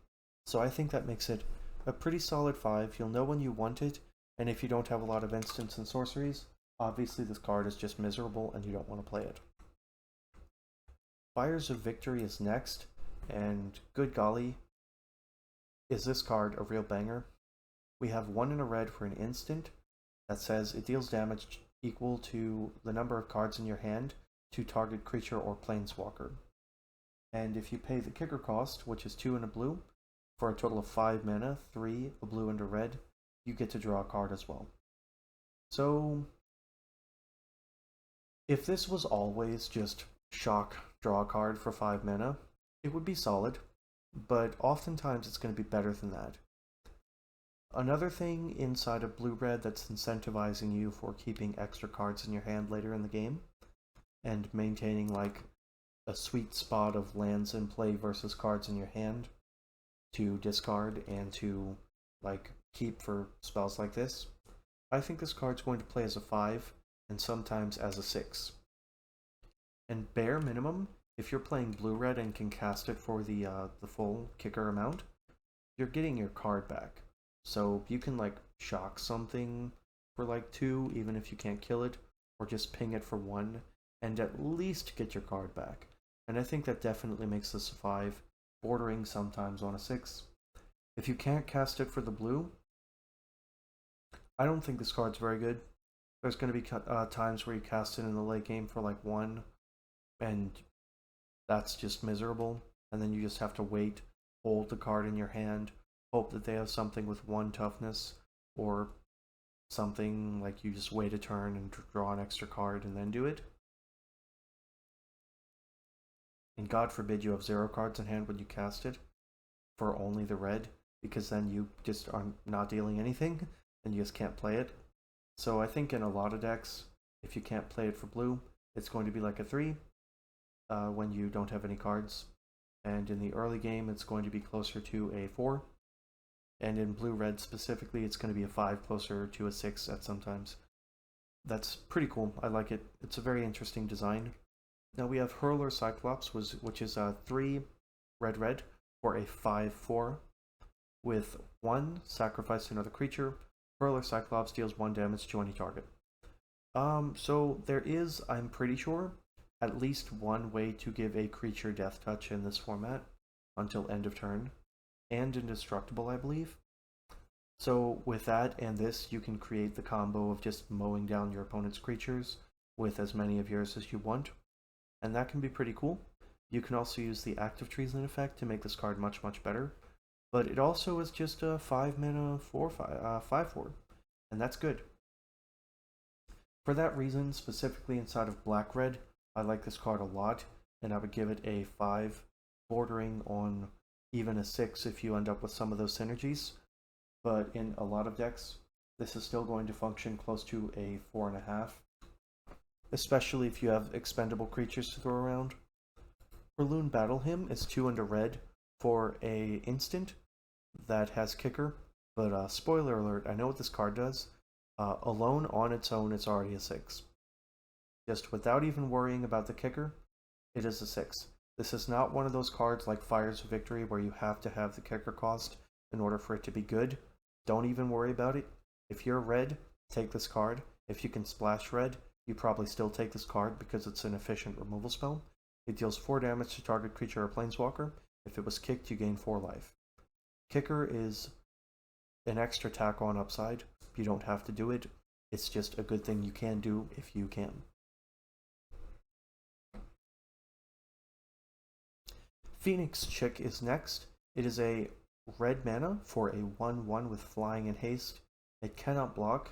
So I think that makes it a pretty solid 5. You'll know when you want it, and if you don't have a lot of instants and sorceries, obviously this card is just miserable and you don't want to play it. Fires of Victory is next, and good golly, is this card a real banger. We have 1 and a red for an instant that says it deals damage equal to the number of cards in your hand to target creature or planeswalker. And if you pay the kicker cost, which is 2 and a blue, for a total of 5 mana, 3, a blue and a red, you get to draw a card as well. So, if this was always just shock, draw a card for 5 mana, it would be solid, but oftentimes it's going to be better than that. Another thing inside of blue-red that's incentivizing you for keeping extra cards in your hand later in the game, and maintaining like a sweet spot of lands in play versus cards in your hand to discard and to like keep for spells like this, I think this card's going to play as a 5 and sometimes as a 6. And bare minimum, if you're playing blue-red and can cast it for the full kicker amount, you're getting your card back. So you can like shock something for like 2, even if you can't kill it, or just ping it for 1, and at least get your card back. And I think that definitely makes this a 5, bordering sometimes on a 6. If you can't cast it for the blue, I don't think this card's very good. There's going to be times where you cast it in the late game for like 1, and that's just miserable. And then you just have to wait, hold the card in your hand, hope that they have something with 1 toughness, or something like you just wait a turn and draw an extra card and then do it. And God forbid you have 0 cards in hand when you cast it for only the red, because then you just are not dealing anything and you just can't play it. So I think in a lot of decks, if you can't play it for blue, it's going to be like a 3 when you don't have any cards. And in the early game, it's going to be closer to a 4. And in blue-red specifically, it's going to be a 5, closer to a 6 at sometimes. That's pretty cool. I like it. It's a very interesting design. Now we have Hurler Cyclops, which is a 3 red-red for a 5/4 with 1, sacrifice another creature. Hurler Cyclops deals 1 damage to any target. So there is, I'm pretty sure, at least one way to give a creature death touch in this format until end of turn, and indestructible, I believe. So with that and this, you can create the combo of just mowing down your opponent's creatures with as many of yours as you want, and that can be pretty cool. You can also use the Active Treason effect to make this card much, much better, but it also is just a 5 mana 5/4, and that's good. For that reason, specifically inside of black-red, I like this card a lot, and I would give it a 5, bordering on even a 6 if you end up with some of those synergies. But in a lot of decks, this is still going to function close to a 4.5, especially if you have expendable creatures to throw around. Perloon Battle Hymn is 2 and a red for a instant that has kicker, but spoiler alert, I know what this card does. Alone on its own, it's already a 6. Just without even worrying about the kicker, it is a 6. This is not one of those cards like Fires of Victory where you have to have the kicker cost in order for it to be good. Don't even worry about it. If you're red, take this card. If you can splash red, you probably still take this card because it's an efficient removal spell. It deals 4 damage to target creature or planeswalker. If it was kicked, you gain 4 life. Kicker is an extra tack on upside. You don't have to do it. It's just a good thing you can do if you can. Phoenix Chick is next. It is a red mana for a 1/1 with flying and haste. It cannot block,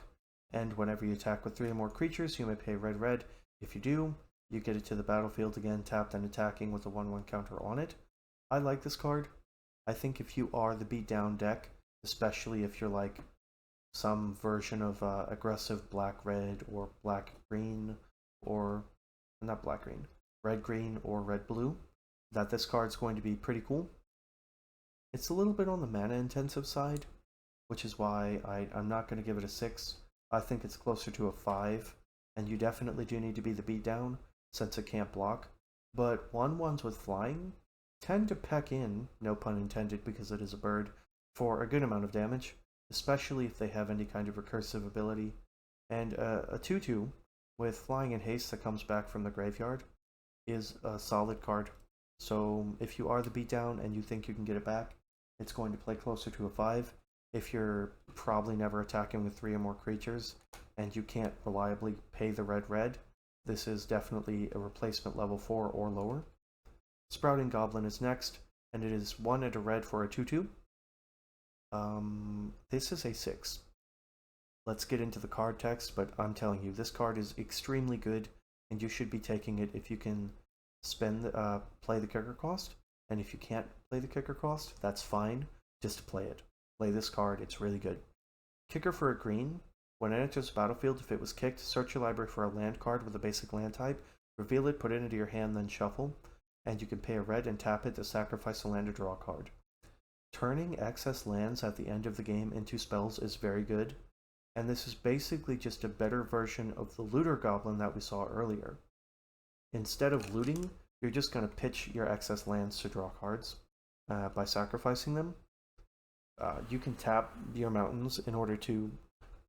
and whenever you attack with 3 or more creatures, you may pay red. If you do, you get it to the battlefield again, tapped and attacking with a 1/1 counter on it. I like this card. I think if you are the beatdown deck, especially if you're like some version of aggressive black-red or black-green, or not black-green, red-green or red-blue, that this card's going to be pretty cool. It's a little bit on the mana-intensive side, which is why I'm not going to give it a 6. I think it's closer to a 5, and you definitely do need to be the beatdown, since it can't block. But 1/1s with flying tend to peck in, no pun intended because it is a bird, for a good amount of damage, especially if they have any kind of recursive ability. And a 2/2 with flying and haste that comes back from the graveyard is a solid card. So if you are the beatdown and you think you can get it back, it's going to play closer to a 5. If you're probably never attacking with 3 or more creatures and you can't reliably pay the red, this is definitely a replacement level 4 or lower. Sprouting Goblin is next, and it is 1 and a red for a 2/2. This is a 6. Let's get into the card text, but I'm telling you, this card is extremely good, and you should be taking it if you can play the kicker cost, and if you can't play the kicker cost, that's fine, just play it. Play this card, it's really good. Kicker for a green. When it enters the battlefield, if it was kicked, search your library for a land card with a basic land type, reveal it, put it into your hand, then shuffle, and you can pay a red and tap it to sacrifice a land or draw a card. Turning excess lands at the end of the game into spells is very good, and this is basically just a better version of the Looter Goblin that we saw earlier. Instead of looting, you're just going to pitch your excess lands to draw cards by sacrificing them. You can tap your mountains in order to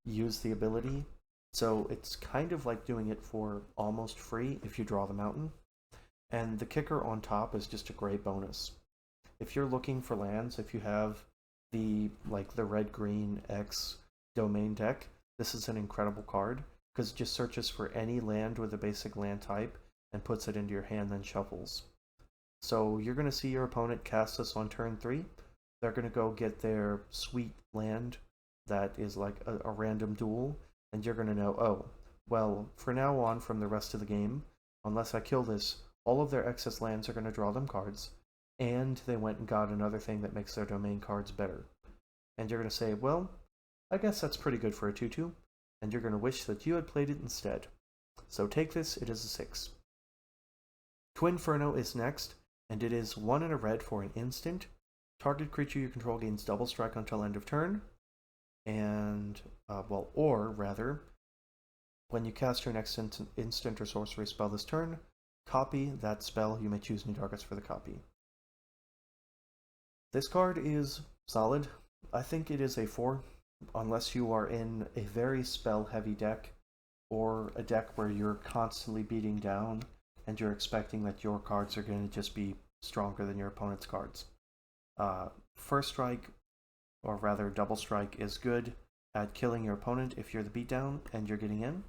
use the ability, so it's kind of like doing it for almost free if you draw the mountain. And the kicker on top is just a great bonus. If you're looking for lands, if you have the red-green X domain deck, this is an incredible card, because it just searches for any land with a basic land type and puts it into your hand, then shuffles. So you're going to see your opponent cast this on turn 3. They're going to go get their sweet land that is like a random duel, and you're going to know, oh, well, for now on from the rest of the game, unless I kill this, all of their excess lands are going to draw them cards, and they went and got another thing that makes their domain cards better. And you're going to say, well, I guess that's pretty good for a 2/2, and you're going to wish that you had played it instead. So take this, it is a 6. Twinferno is next, and it is 1 and a red for an instant. Target creature you control gains double strike until end of turn, and, when you cast your next instant or sorcery spell this turn, copy that spell. You may choose new targets for the copy. This card is solid. I think it is a 4, unless you are in a very spell-heavy deck, or a deck where you're constantly beating down, and you're expecting that your cards are going to just be stronger than your opponent's cards. First strike, or rather double strike, is good at killing your opponent if you're the beatdown and you're getting in,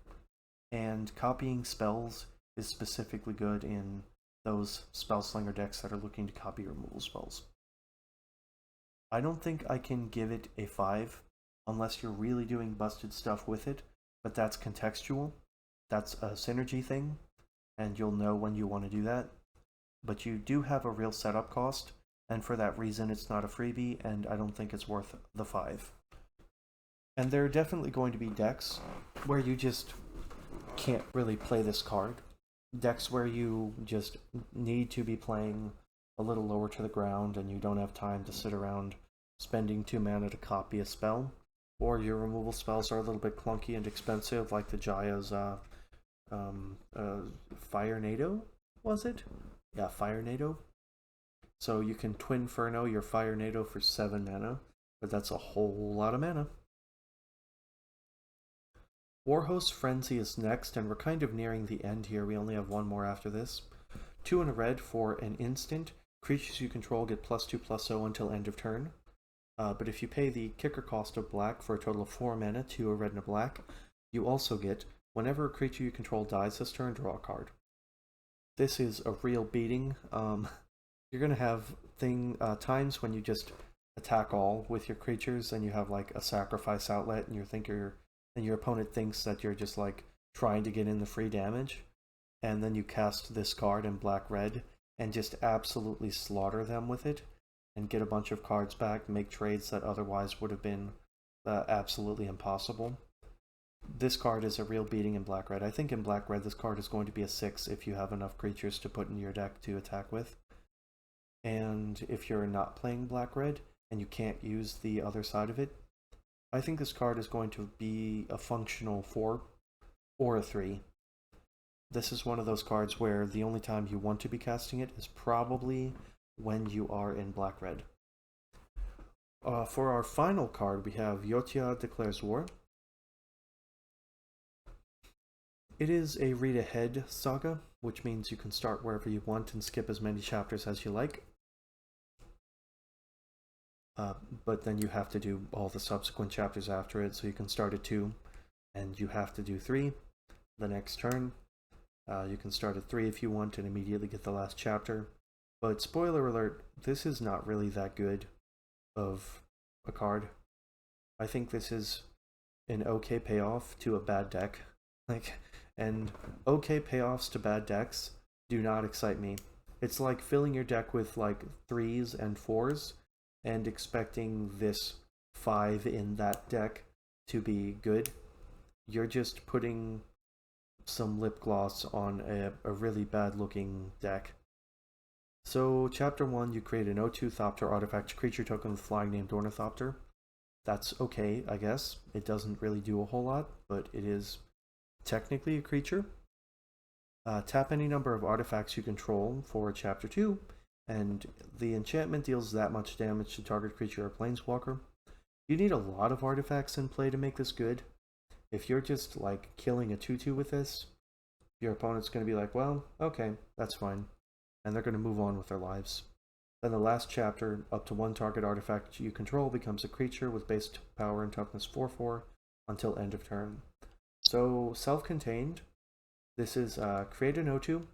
and copying spells is specifically good in those spellslinger decks that are looking to copy removal spells. I don't think I can give it a 5 unless you're really doing busted stuff with it, but that's contextual. That's a synergy thing, and you'll know when you want to do that. But you do have a real setup cost, and for that reason it's not a freebie, and I don't think it's worth the 5. And there are definitely going to be decks where you just can't really play this card. Decks where you just need to be playing a little lower to the ground and you don't have time to sit around spending 2 mana to copy a spell, or your removal spells are a little bit clunky and expensive, like the Jaya's Fire Nado, was it? Yeah, Fire Nado. So you can Twinferno your Fire Nado for 7 mana, but that's a whole lot of mana. Warhost Frenzy is next, and we're kind of nearing the end here. We only have one more after this. 2 and a red for an instant. Creatures you control get +2/+0 until end of turn. But if you pay the kicker cost of black for a total of 4 mana, 2 a red and a black, you also get, whenever a creature you control dies this turn, draw a card. This is a real beating. You're going to have times when you just attack all with your creatures and you have like a sacrifice outlet and your opponent thinks that you're just like trying to get in the free damage, and then you cast this card in black-red and just absolutely slaughter them with it and get a bunch of cards back, make trades that otherwise would have been absolutely impossible. This card is a real beating in black-red. I think in black-red this card is going to be a 6 if you have enough creatures to put in your deck to attack with. And if you're not playing black-red and you can't use the other side of it, I think this card is going to be a functional 4 or a 3. This is one of those cards where the only time you want to be casting it is probably when you are in black-red. For our final card, we have Yotia Declares War. It is a read-ahead saga, which means you can start wherever you want and skip as many chapters as you like. But then you have to do all the subsequent chapters after it, so you can start at 2, and you have to do 3 the next turn. You can start at 3 if you want and immediately get the last chapter. But spoiler alert, this is not really that good of a card. I think this is an okay payoff to a bad deck. And okay payoffs to bad decks do not excite me. It's like filling your deck with like 3s and 4s and expecting this 5 in that deck to be good. You're just putting some lip gloss on a really bad looking deck. So chapter 1, you create an 0/2 Thopter artifact creature token with flying named Ornithopter. That's okay, I guess. It doesn't really do a whole lot, but it is technically a creature. Tap any number of artifacts you control for chapter 2, and the enchantment deals that much damage to target creature or planeswalker. You need a lot of artifacts in play to make this good. If you're just like killing a 2/2 with this, your opponent's going to be like, well, okay, that's fine. And they're going to move on with their lives. Then the last chapter, up to 1 target artifact you control becomes a creature with base power and toughness 4/4 until end of turn. So self-contained, this is create an 0/2,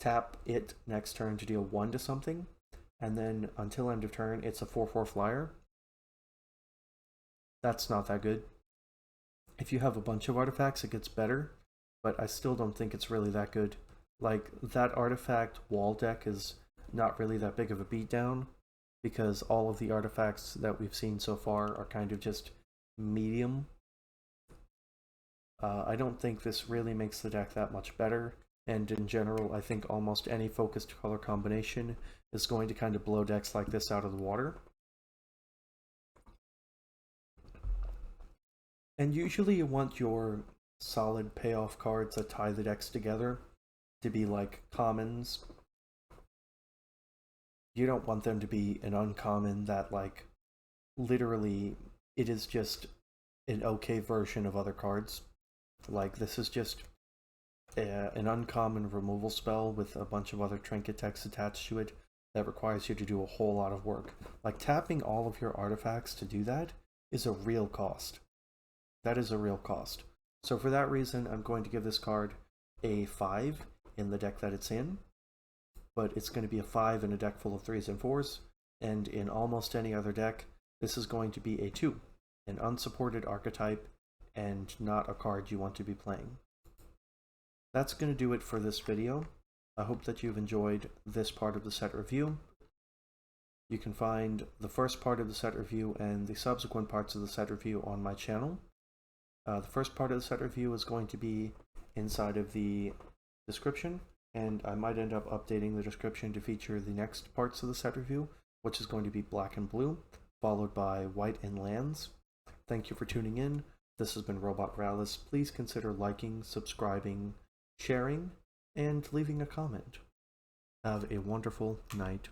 tap it next turn to deal 1 to something, and then until end of turn it's a 4/4 flyer. That's not that good. If you have a bunch of artifacts it gets better, but I still don't think it's really that good. Like, that artifact wall deck is not really that big of a beatdown, because all of the artifacts that we've seen so far are kind of just medium. I don't think this really makes the deck that much better, and in general I think almost any focused color combination is going to kind of blow decks like this out of the water. And usually you want your solid payoff cards that tie the decks together to be like commons. You don't want them to be an uncommon that like literally it is just an okay version of other cards. Like, this is just an uncommon removal spell with a bunch of other trinket text attached to it that requires you to do a whole lot of work. Like, tapping all of your artifacts to do that is a real cost. That is a real cost. So for that reason, I'm going to give this card a 5 in the deck that it's in, but it's going to be a 5 in a deck full of 3s and 4s, and in almost any other deck, this is going to be a 2, an unsupported archetype, and not a card you want to be playing. That's going to do it for this video. I hope that you've enjoyed this part of the set review. You can find the first part of the set review and the subsequent parts of the set review on my channel. The first part of the set review is going to be inside of the description, and I might end up updating the description to feature the next parts of the set review, which is going to be black and blue, followed by white and lands. Thank you for tuning in. This has been Robot Ralis. Please consider liking, subscribing, sharing, and leaving a comment. Have a wonderful night.